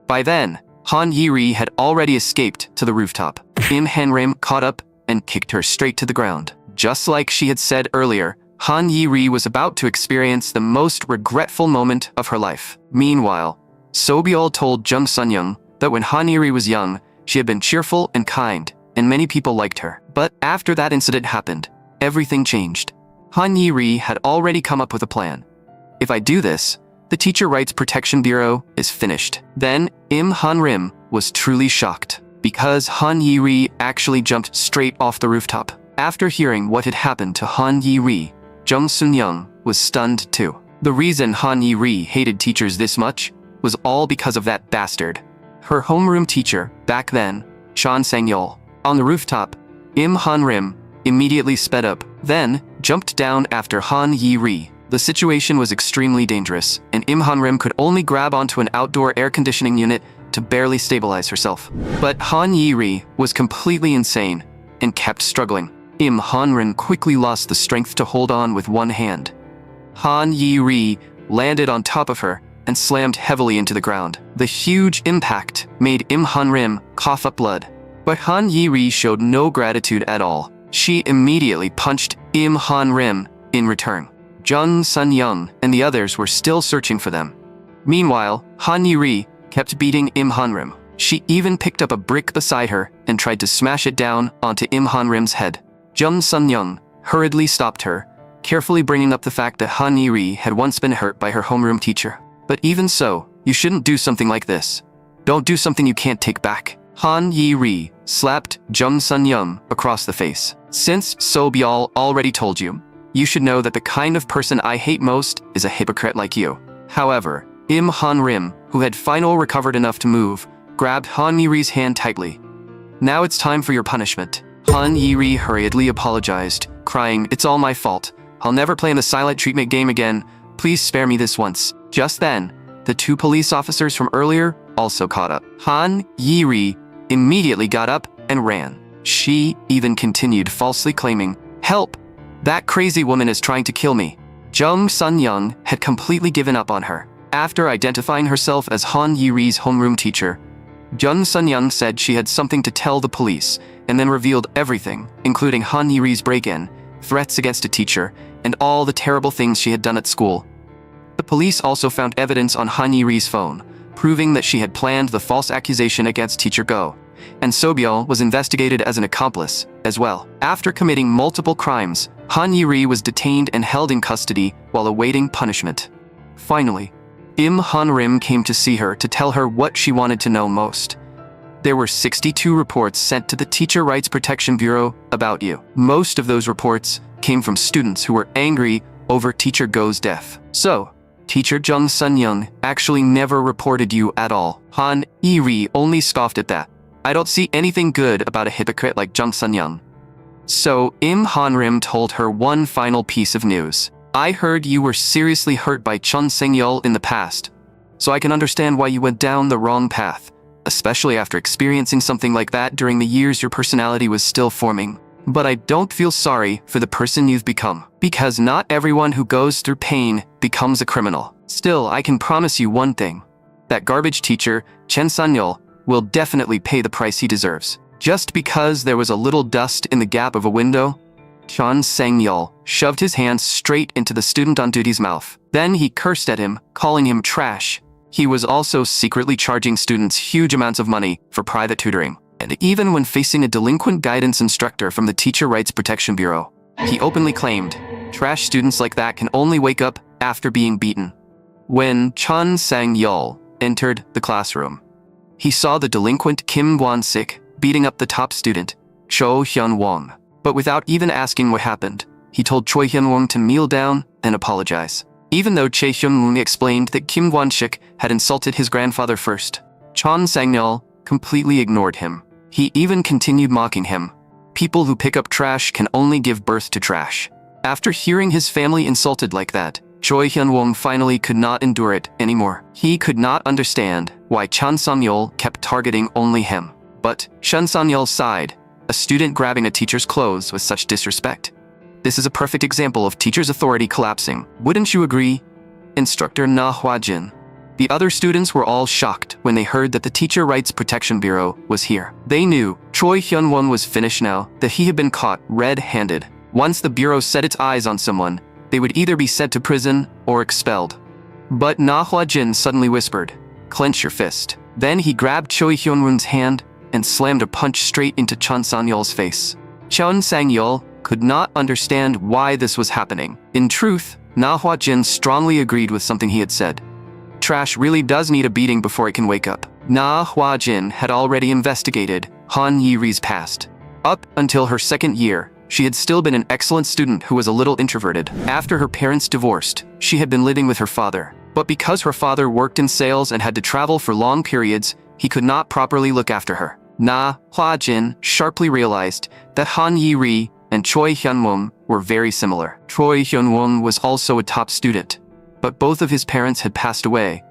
By then, Han Yi-ri had already escaped to the rooftop. Im Hanrim caught up and kicked her straight to the ground. Just like she had said earlier, Han Yi-ri was about to experience the most regretful moment of her life. Meanwhile, Sobyul told Jung Sun-young that when Han Yi-ri was young, she had been cheerful and kind, and many people liked her. But after that incident happened, everything changed. Han Yi-ri had already come up with a plan. "If I do this, the Teacher Rights Protection Bureau is finished." Then Im Hanrim was truly shocked, because Han Yi-ri actually jumped straight off the rooftop. After hearing what had happened to Han Yi-ri, Jung Sun-young was stunned too. The reason Han Yi-ri hated teachers this much was all because of that bastard. Her homeroom teacher, back then, Chan Sang-yeol. On the rooftop, Im Hanrim immediately sped up, then jumped down after Han Yi-ri. The situation was extremely dangerous, and Im Hanrim could only grab onto an outdoor air conditioning unit to barely stabilize herself. But Han Yi-ri was completely insane and kept struggling. Im Hanrim quickly lost the strength to hold on with one hand. Han Yi-ri landed on top of her and slammed heavily into the ground. The huge impact made Im Hanrim cough up blood. But Han Yi-ri showed no gratitude at all. She immediately punched Im Hanrim in return. Jung Sun-young and the others were still searching for them. Meanwhile, Han Yi-ri kept beating Im Hanrim. She even picked up a brick beside her and tried to smash it down onto Im Hanrim's head. Jung Sun-young hurriedly stopped her, carefully bringing up the fact that Han Yi-ri had once been hurt by her homeroom teacher. "But even so, you shouldn't do something like this. Don't do something you can't take back." Han Yi-ri slapped Jung Sun-young across the face. "Since Sobyul already told you, you should know that the kind of person I hate most is a hypocrite like you." However, Im Hanrim, who had finally recovered enough to move, grabbed Han Yi-ri's hand tightly. "Now it's time for your punishment." Han Yi-ri hurriedly apologized, crying, "It's all my fault. I'll never play in the silent treatment game again. Please spare me this once." Just then, the 2 police officers from earlier also caught up. Han Yi-ri immediately got up and ran. She even continued falsely claiming, "Help! That crazy woman is trying to kill me." Jung Sun-young had completely given up on her. After identifying herself as Han Yi-ri's homeroom teacher, Jung Sun-young said she had something to tell the police and then revealed everything, including Han Yi-ri's break-in, threats against a teacher, and all the terrible things she had done at school. The police also found evidence on Han Yi-ri's phone, proving that she had planned the false accusation against teacher Go, and Sobyeol was investigated as an accomplice as well. After committing multiple crimes, Han Yi-ri was detained and held in custody while awaiting punishment. Finally, Im Han-rim came to see her to tell her what she wanted to know most. There were 62 reports sent to the Teacher Rights Protection Bureau about you. Most of those reports came from students who were angry over teacher Go's death. So, teacher Jung Sun-young actually never reported you at all. Han Yi-ri only scoffed at that. "I don't see anything good about a hypocrite like Jung Sun-young." So, Im Han-rim told her one final piece of news. "I heard you were seriously hurt by Chun Sang-yeol in the past, so I can understand why you went down the wrong path, especially after experiencing something like that during the years your personality was still forming. But I don't feel sorry for the person you've become, because not everyone who goes through pain becomes a criminal. Still, I can promise you one thing. That garbage teacher, Chen San-yeol, will definitely pay the price he deserves. Just because there was a little dust in the gap of a window." Chun Sang-yeol shoved his hand straight into the student on duty's mouth. Then he cursed at him, calling him trash. He was also secretly charging students huge amounts of money for private tutoring. And even when facing a delinquent guidance instructor from the Teacher Rights Protection Bureau, he openly claimed, "Trash students like that can only wake up after being beaten." When Chun Sang-yeol entered the classroom, he saw the delinquent Kim Gwon-sik beating up the top student, Cho Hyun-won. But without even asking what happened, he told Choi Hyun-won to kneel down and apologize. Even though Chae Hyun-won explained that Kim Gwon-sik had insulted his grandfather first, Chun Sang-yeol completely ignored him. He even continued mocking him. "People who pick up trash can only give birth to trash." After hearing his family insulted like that, Choi Hyun-won finally could not endure it anymore. He could not understand why Chun Sang-yeol kept targeting only him. But Chun Sang-yeol sighed, a student grabbing a teacher's clothes with such disrespect. This is a perfect example of teacher's authority collapsing. Wouldn't you agree? Instructor Na Hwa-jin. The other students were all shocked when they heard that the Teacher Rights Protection Bureau was here. They knew Choi Hyun-won was finished now, that he had been caught red-handed. Once the Bureau set its eyes on someone, they would either be sent to prison or expelled. But Na Hwa-jin suddenly whispered, "Clench your fist." Then he grabbed Choi Hyun-won's hand and slammed a punch straight into Chun Sang-yeol's face. Chun Sang-yeol could not understand why this was happening. In truth, Na Hwa-jin strongly agreed with something he had said. Trash really does need a beating before it can wake up. Na Hwa-jin had already investigated Han Yi-ri's past. Up until her second year, she had still been an excellent student who was a little introverted. After her parents divorced, she had been living with her father. But because her father worked in sales and had to travel for long periods, he could not properly look after her. Na Hwa-jin sharply realized that Han Yi-ri and Choi Hyun-won were very similar. Choi Hyun-won was also a top student, but both of his parents had passed away,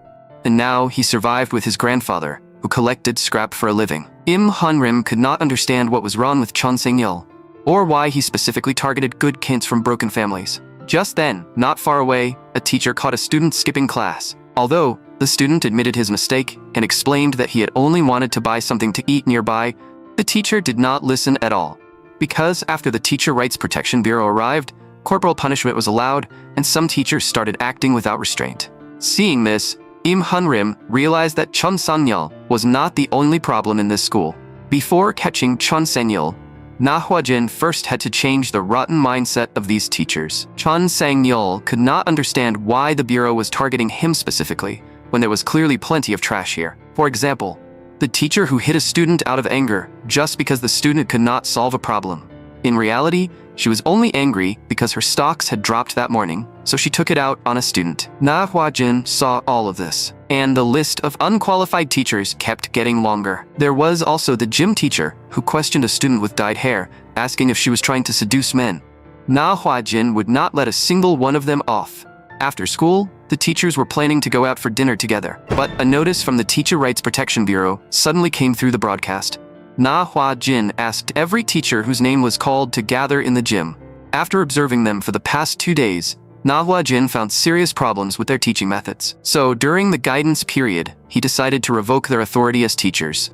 and now he survived with his grandfather, who collected scrap for a living. Im Han-rim could not understand what was wrong with Chun Sang-yeol, or why he specifically targeted good kids from broken families. Just then, not far away, a teacher caught a student skipping class. Although the student admitted his mistake and explained that he had only wanted to buy something to eat nearby, the teacher did not listen at all. Because after the Teacher Rights Protection Bureau arrived, corporal punishment was allowed, and some teachers started acting without restraint. Seeing this, Im Han-rim realized that Chun Sang-yeol was not the only problem in this school. Before catching Chun Sang-yeol, Na Hwa-jin first had to change the rotten mindset of these teachers. Chun Sang-yeol could not understand why the bureau was targeting him specifically, when there was clearly plenty of trash here. For example, the teacher who hit a student out of anger just because the student could not solve a problem. In reality, she was only angry because her stocks had dropped that morning, so she took it out on a student. Na Hwa-jin saw all of this, and the list of unqualified teachers kept getting longer. There was also the gym teacher who questioned a student with dyed hair, asking if she was trying to seduce men. Na Hwa-jin would not let a single one of them off. After school, the teachers were planning to go out for dinner together, but a notice from the Teacher Rights Protection Bureau suddenly came through the broadcast. Na Hwa-jin asked every teacher whose name was called to gather in the gym. After observing them for the past 2 days, Na Hwa-jin found serious problems with their teaching methods. So during the guidance period, he decided to revoke their authority as teachers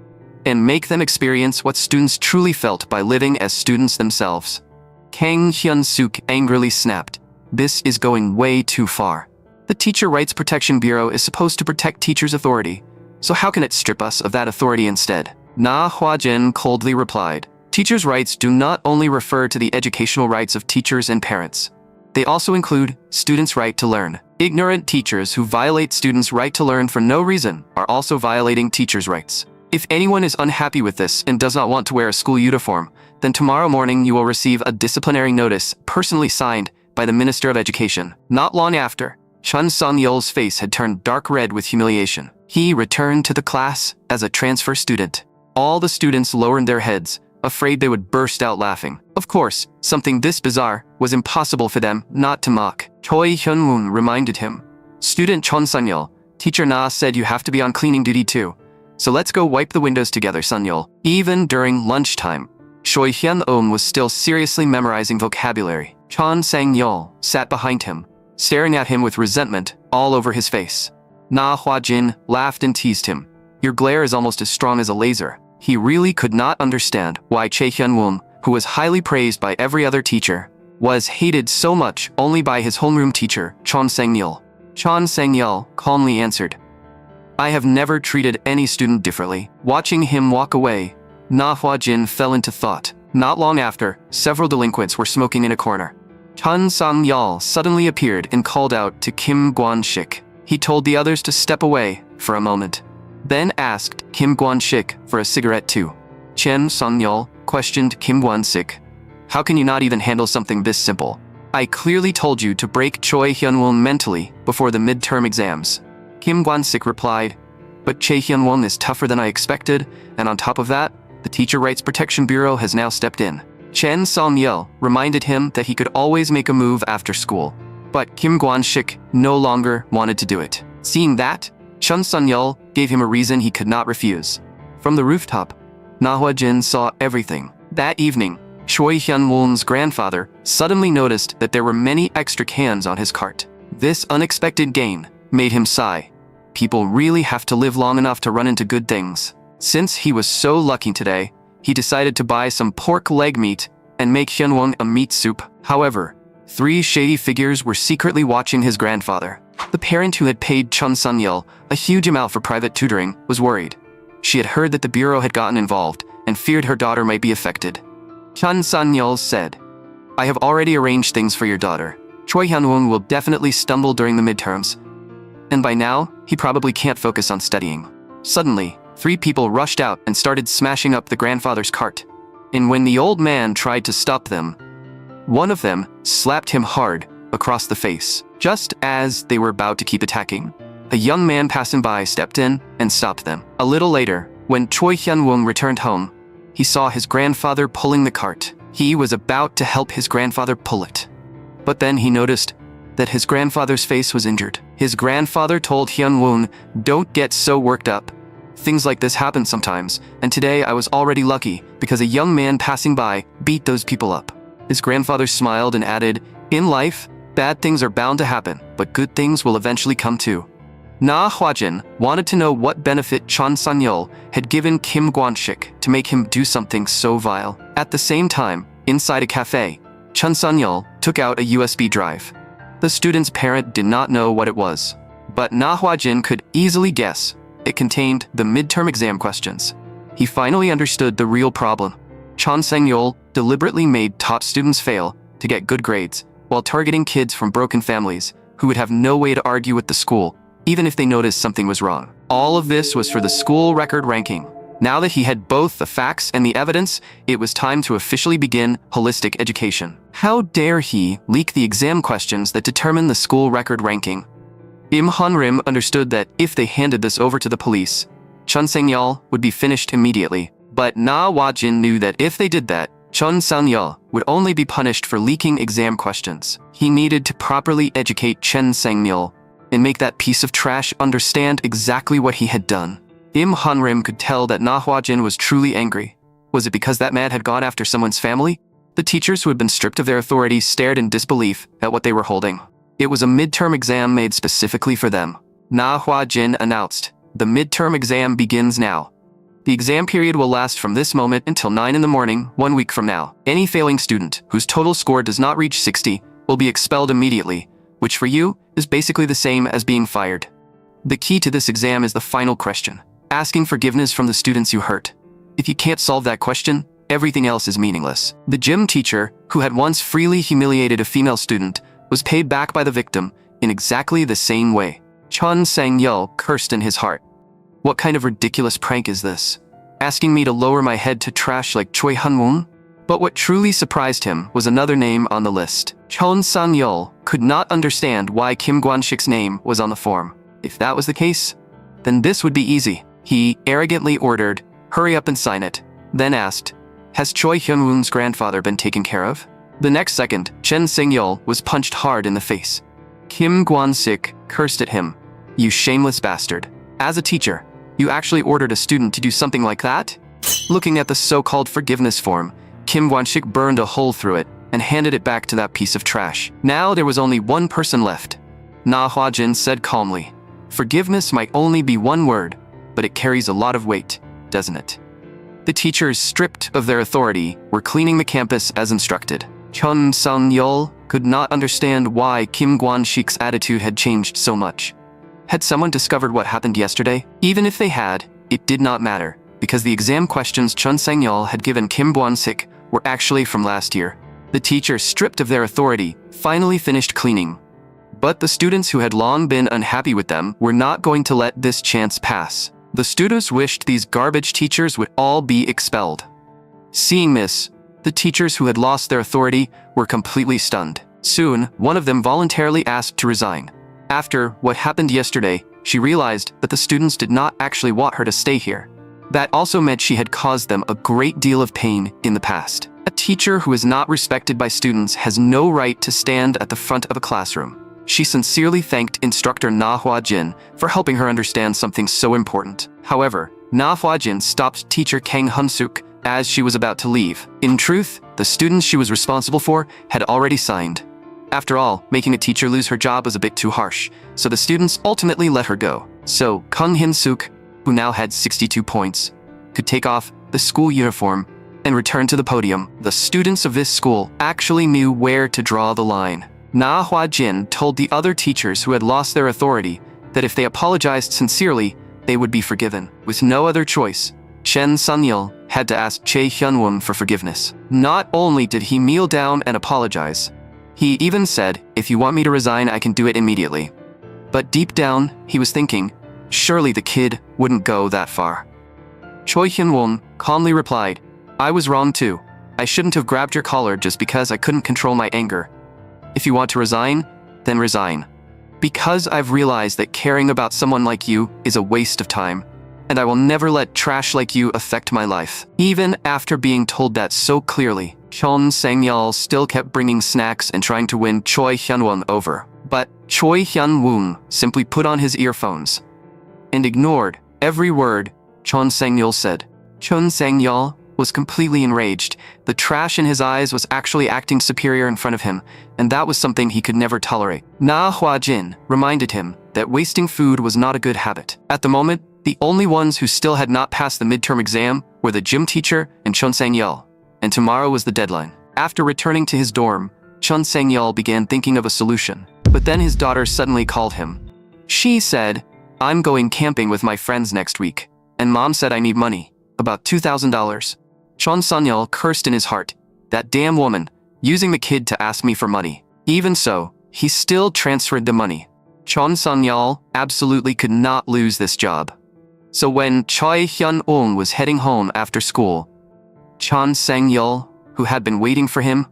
and make them experience what students truly felt by living as students themselves. Kang Hyun-suk angrily snapped, "This is going way too far. The Teacher Rights Protection Bureau is supposed to protect teachers' authority, so how can it strip us of that authority instead?" Na Hwa-jin coldly replied, "Teachers' rights do not only refer to the educational rights of teachers and parents. They also include students' right to learn. Ignorant teachers who violate students' right to learn for no reason are also violating teachers' rights. If anyone is unhappy with this and does not want to wear a school uniform, then tomorrow morning you will receive a disciplinary notice personally signed by the Minister of Education." Not long after, Chun Sung-yeol's face had turned dark red with humiliation. He returned to the class as a transfer student. All the students lowered their heads, afraid they would burst out laughing. Of course, something this bizarre was impossible for them not to mock. Choi Hyun-woon reminded him, "Student Chun Sun-yeol, Teacher Na said you have to be on cleaning duty too. So let's go wipe the windows together, Sun-yeol." Even during lunchtime, Choi Hyun-woon was still seriously memorizing vocabulary. Chun Sang-yeol sat behind him, staring at him with resentment all over his face. Na Hwa-jin laughed and teased him, "Your glare is almost as strong as a laser." He really could not understand why Choi Hyun-woon, who was highly praised by every other teacher, was hated so much only by his homeroom teacher, Chun Sang-yeol. Chun Sang-yeol calmly answered, "I have never treated any student differently." Watching him walk away, Na Hwa-jin fell into thought. Not long after, several delinquents were smoking in a corner. Chun Sang-yeol suddenly appeared and called out to Kim Gwon-sik. He told the others to step away for a moment, then asked Kim Gwon-sik for a cigarette too. Chun Sang-yeol questioned Kim Gwon-sik, "How can you not even handle something this simple? I clearly told you to break Choi Hyun-woon mentally before the midterm exams." Kim Gwon-sik replied, "But Choi Hyun-woon is tougher than I expected, and on top of that, the Teacher Rights Protection Bureau has now stepped in." Chun Sang-yeol reminded him that he could always make a move after school, but Kim Gwon-sik no longer wanted to do it. Seeing that, Chun Sang-yeol gave him a reason he could not refuse. From the rooftop, Na Hwa-jin saw everything. That evening, Choi Hyun-woon's grandfather suddenly noticed that there were many extra cans on his cart. This unexpected gain made him sigh. People really have to live long enough to run into good things. Since he was so lucky today, he decided to buy some pork leg meat and make Hyun-woon a meat soup. However, 3 shady figures were secretly watching his grandfather. The parent who had paid Chun Sang-yeol a huge amount for private tutoring was worried. She had heard that the bureau had gotten involved and feared her daughter might be affected. Chun Sang-yeol said, "I have already arranged things for your daughter. Choi Hyun-woon will definitely stumble during the midterms, and by now, he probably can't focus on studying." Suddenly, 3 people rushed out and started smashing up the grandfather's cart. And when the old man tried to stop them, one of them slapped him hard across the face. Just as they were about to keep attacking, a young man passing by stepped in and stopped them. A little later, when Choi Hyun-woon returned home, he saw his grandfather pulling the cart. He was about to help his grandfather pull it. But then he noticed that his grandfather's face was injured. His grandfather told Hyun-woon, "Don't get so worked up. Things like this happen sometimes, and today I was already lucky because a young man passing by beat those people up." His grandfather smiled and added, "In life, bad things are bound to happen, but good things will eventually come too." Na Hwa-jin wanted to know what benefit Chun Sang-yeol had given Kim Gwon-sik to make him do something so vile. At the same time, inside a cafe, Chun Sang-yeol took out a USB drive. The student's parent did not know what it was, but Na Hwa-jin could easily guess. It contained the midterm exam questions. He finally understood the real problem. Chun Sang-yeol deliberately made top students fail to get good grades, while targeting kids from broken families who would have no way to argue with the school, even if they noticed something was wrong. All of this was for the school record ranking. Now that he had both the facts and the evidence, it was time to officially begin holistic education. How dare he leak the exam questions that determine the school record ranking? Im Han-rim understood that if they handed this over to the police, Chun Sang-yeol would be finished immediately. But Na Hwa-jin knew that if they did that, Chun Sang-yeol would only be punished for leaking exam questions. He needed to properly educate Chun Sang-yeol and make that piece of trash understand exactly what he had done. Im Han-rim could tell that Na Hwa-jin was truly angry. Was it because that man had gone after someone's family? The teachers who had been stripped of their authority stared in disbelief at what they were holding. It was a midterm exam made specifically for them. Na Hwa-jin announced, "The midterm exam begins now. The exam period will last from this moment until 9 in the morning, 1 week from now. Any failing student whose total score does not reach 60 will be expelled immediately, which for you is basically the same as being fired. The key to this exam is the final question, asking forgiveness from the students you hurt. If you can't solve that question, everything else is meaningless." The gym teacher, who had once freely humiliated a female student, was paid back by the victim in exactly the same way. Chun Sang-yeol cursed in his heart. What kind of ridiculous prank is this? Asking me to lower my head to trash like Choi Han-woon? But what truly surprised him was another name on the list. Chun Sang-yeol could not understand why Kim Gwon-sik's name was on the form. If that was the case, then this would be easy. He arrogantly ordered, "Hurry up and sign it," then asked, "Has Choi Hyun-woon's grandfather been taken care of?" The next second, Chen Sang-yeol was punched hard in the face. Kim Gwon-sik cursed at him, "You shameless bastard. As a teacher, you actually ordered a student to do something like that?" Looking at the so-called forgiveness form, Kim Gwon-sik burned a hole through it and handed it back to that piece of trash. Now there was only one person left. Na Hwa-jin said calmly, "Forgiveness might only be one word, but it carries a lot of weight, doesn't it?" The teachers, stripped of their authority, were cleaning the campus as instructed. Chun Sang-yeol could not understand why Kim Gwon-sik's attitude had changed so much. Had someone discovered what happened yesterday? Even if they had, it did not matter, because the exam questions Chun Sang-yeol had given Kim Gwon-sik were actually from last year. The teachers, stripped of their authority, finally finished cleaning. But the students who had long been unhappy with them were not going to let this chance pass. The students wished these garbage teachers would all be expelled. Seeing this, the teachers who had lost their authority were completely stunned. Soon, one of them voluntarily asked to resign. After what happened yesterday, she realized that the students did not actually want her to stay here. That also meant she had caused them a great deal of pain in the past. A teacher who is not respected by students has no right to stand at the front of a classroom. She sincerely thanked instructor Na Hwa-jin for helping her understand something so important. However, Na Hwa-jin stopped teacher Kang Hun-suk as she was about to leave. In truth, the students she was responsible for had already signed. After all, making a teacher lose her job was a bit too harsh, so the students ultimately let her go. So Kang Hin-suk, who now had 62 points, could take off the school uniform and return to the podium. The students of this school actually knew where to draw the line. Na Hwa-jin told the other teachers who had lost their authority that if they apologized sincerely, they would be forgiven. With no other choice, Chen Sang-yeol had to ask Choi Hyun-woon for forgiveness. Not only did he kneel down and apologize, he even said, "If you want me to resign, I can do it immediately." But deep down, he was thinking, surely the kid wouldn't go that far. Choi Hyun-woon calmly replied, "I was wrong too. I shouldn't have grabbed your collar just because I couldn't control my anger. If you want to resign, then resign. Because I've realized that caring about someone like you is a waste of time, and I will never let trash like you affect my life." Even after being told that so clearly, Chun Sang-yeol still kept bringing snacks and trying to win Choi Hyun-woon over. But Choi Hyun-woon simply put on his earphones and ignored every word Chun Sang-yeol said. Chun Sang-yeol was completely enraged. The trash in his eyes was actually acting superior in front of him, and that was something he could never tolerate. Na Hwa-jin reminded him that wasting food was not a good habit. At the moment, the only ones who still had not passed the midterm exam were the gym teacher and Chun Sang-yeol, and tomorrow was the deadline. After returning to his dorm, Chun Sang-yeol began thinking of a solution. But then his daughter suddenly called him. She said, "I'm going camping with my friends next week, and Mom said I need money, about $2,000. Chun Sang-yeol cursed in his heart. That damn woman, using the kid to ask me for money. Even so, he still transferred the money. Chun Sang-yeol absolutely could not lose this job. So when Choi Hyun-woon was heading home after school, Chun Sang-yeol, who had been waiting for him,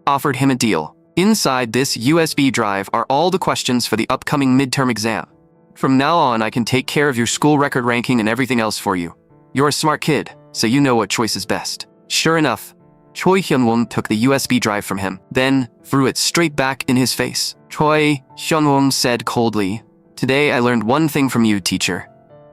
offered him a deal. Inside this USB drive are all the questions for the upcoming midterm exam. From now on, I can take care of your school record ranking and everything else for you. You're a smart kid, so you know what choice is best." Sure enough, Choi Hyun-woon took the USB drive from him, then threw it straight back in his face. Choi Hyun-woon said coldly, "Today I learned one thing from you, teacher,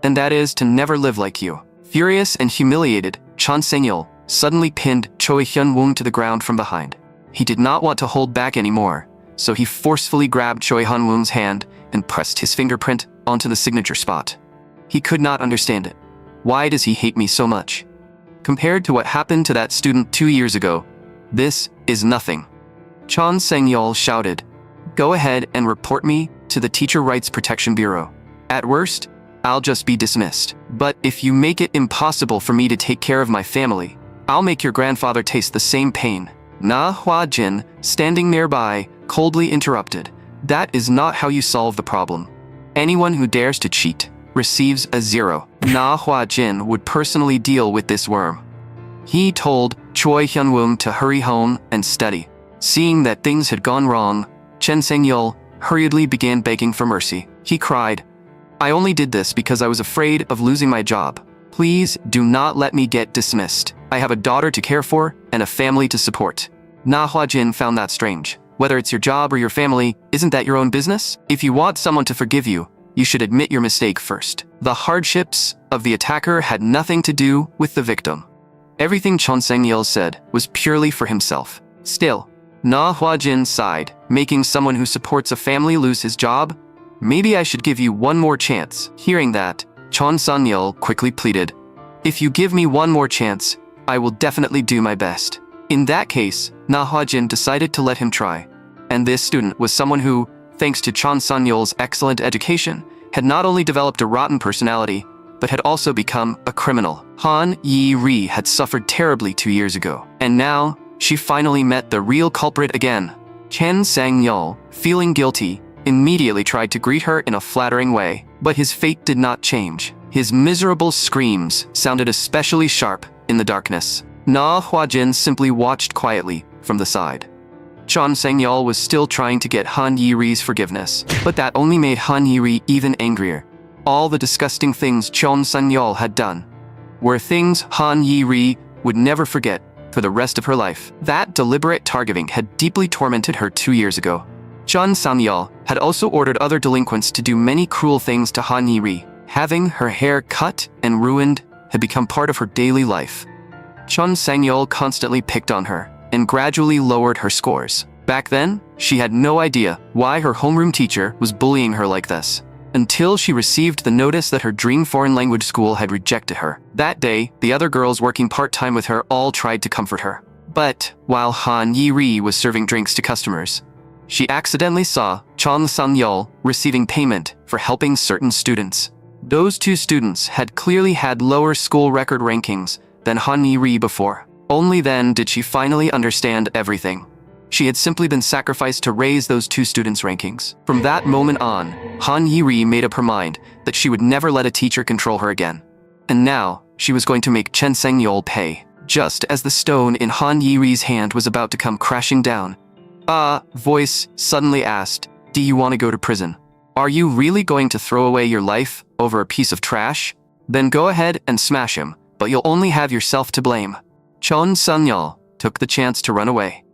and that is to never live like you." Furious and humiliated, Chun Sang-yeol suddenly pinned Choi Hyun-woong to the ground from behind. He did not want to hold back anymore, so he forcefully grabbed Choi Hyun-woong's hand and pressed his fingerprint onto the signature spot. He could not understand it. Why does he hate me so much? Compared to what happened to that student 2 years ago, this is nothing. Chon Sang-yeol shouted, "Go ahead and report me to the Teacher Rights Protection Bureau. At worst, I'll just be dismissed. But if you make it impossible for me to take care of my family, I'll make your grandfather taste the same pain." Na Hwa-jin, standing nearby, coldly interrupted, "That is not how you solve the problem. Anyone who dares to cheat receives a 0. Na Hwa-jin would personally deal with this worm. He told Choi Hyun-woong to hurry home and study. Seeing that things had gone wrong, Chen Sang-yeol hurriedly began begging for mercy. He cried, "I only did this because I was afraid of losing my job. Please do not let me get dismissed. I have a daughter to care for and a family to support." Na Hwa-jin found that strange. Whether it's your job or your family, isn't that your own business? If you want someone to forgive you, you should admit your mistake first. The hardships of the attacker had nothing to do with the victim. Everything Chon Sang-yeol said was purely for himself. Still, Na Hwa-jin sighed, making someone who supports a family lose his job? "Maybe I should give you one more chance." Hearing that, Chon Sang-yeol quickly pleaded, "If you give me one more chance, I will definitely do my best." In that case, Na Hwa-jin decided to let him try. And this student was someone who, thanks to Chon Sang-yeol's excellent education, had not only developed a rotten personality, but had also become a criminal. Han Yi-ri had suffered terribly 2 years ago, and now she finally met the real culprit again. Chen Sang-yeol, feeling guilty, immediately tried to greet her in a flattering way, but his fate did not change. His miserable screams sounded especially sharp in the darkness. Na Hwa-jin simply watched quietly from the side. Chon Sang-yeol was still trying to get Han Yi-ri's forgiveness, but that only made Han Yi-ri even angrier. All the disgusting things Chon Sang-yeol had done were things Han Yi-ri would never forget for the rest of her life. That deliberate targeting had deeply tormented her 2 years ago. Chon Sang-yeol had also ordered other delinquents to do many cruel things to Han Yi-ri. Having her hair cut and ruined had become part of her daily life. Chon Sang-yeol constantly picked on her and gradually lowered her scores. Back then, she had no idea why her homeroom teacher was bullying her like this, until she received the notice that her dream foreign language school had rejected her. That day, the other girls working part-time with her all tried to comfort her. But while Han Yi-ri was serving drinks to customers, she accidentally saw Chon Sang-yeol receiving payment for helping certain students. Those 2 students had clearly had lower school record rankings than Han Yi-ri before. Only then did she finally understand everything. She had simply been sacrificed to raise those 2 students' rankings. From that moment on, Han Yi-ri made up her mind that she would never let a teacher control her again. And now, she was going to make Chen Sang-yeol pay. Just as the stone in Han Yi-ri's hand was about to come crashing down, a voice suddenly asked, "Do you want to go to prison? Are you really going to throw away your life over a piece of trash? Then go ahead and smash him, but you'll only have yourself to blame." Chon Sang-yeol took the chance to run away,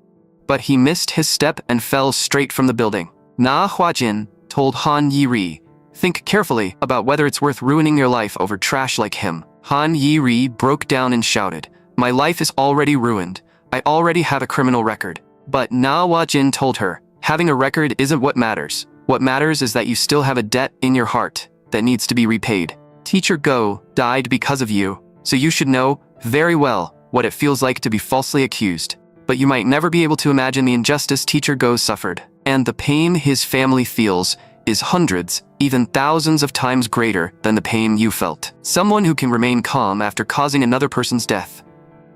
but he missed his step and fell straight from the building. Na Hwa-jin told Han Yi-ri, "Think carefully about whether it's worth ruining your life over trash like him." Han Yi-ri broke down and shouted, "My life is already ruined. I already have a criminal record." But Na Hwa-jin told her, "Having a record isn't what matters. What matters is that you still have a debt in your heart that needs to be repaid. Teacher Go died because of you, so you should know very well what it feels like to be falsely accused. But you might never be able to imagine the injustice Teacher Go suffered, and the pain his family feels is hundreds, even thousands of times greater than the pain you felt. Someone who can remain calm after causing another person's death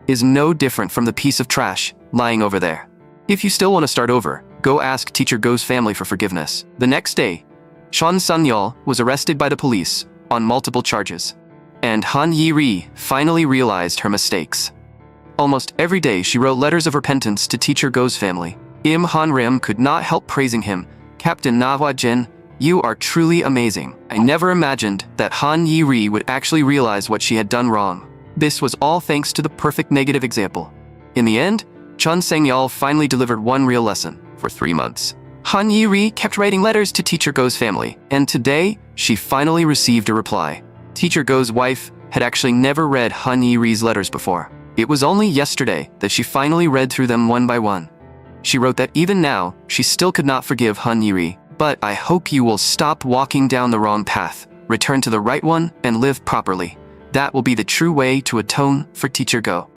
is no different from the piece of trash lying over there. If you still want to start over, go ask Teacher Go's family for forgiveness." The next day, Chon Sang-yeol was arrested by the police on multiple charges, and Han Yi-ri finally realized her mistakes. Almost every day she wrote letters of repentance to Teacher Go's family. Im Han-rim could not help praising him. "Captain Na Hwa-jin, you are truly amazing. I never imagined that Han Yi-ri would actually realize what she had done wrong." This was all thanks to the perfect negative example. In the end, Chon Sang-yeol finally delivered one real lesson. For 3 months, Han Yi-ri kept writing letters to Teacher Go's family, and today, she finally received a reply. Teacher Go's wife had actually never read Han Yi-ri's letters before. It was only yesterday that she finally read through them one by one. She wrote that even now, she still could not forgive Han Yiri. But I hope you will stop walking down the wrong path, return to the right one, and live properly. That will be the true way to atone for Teacher Go.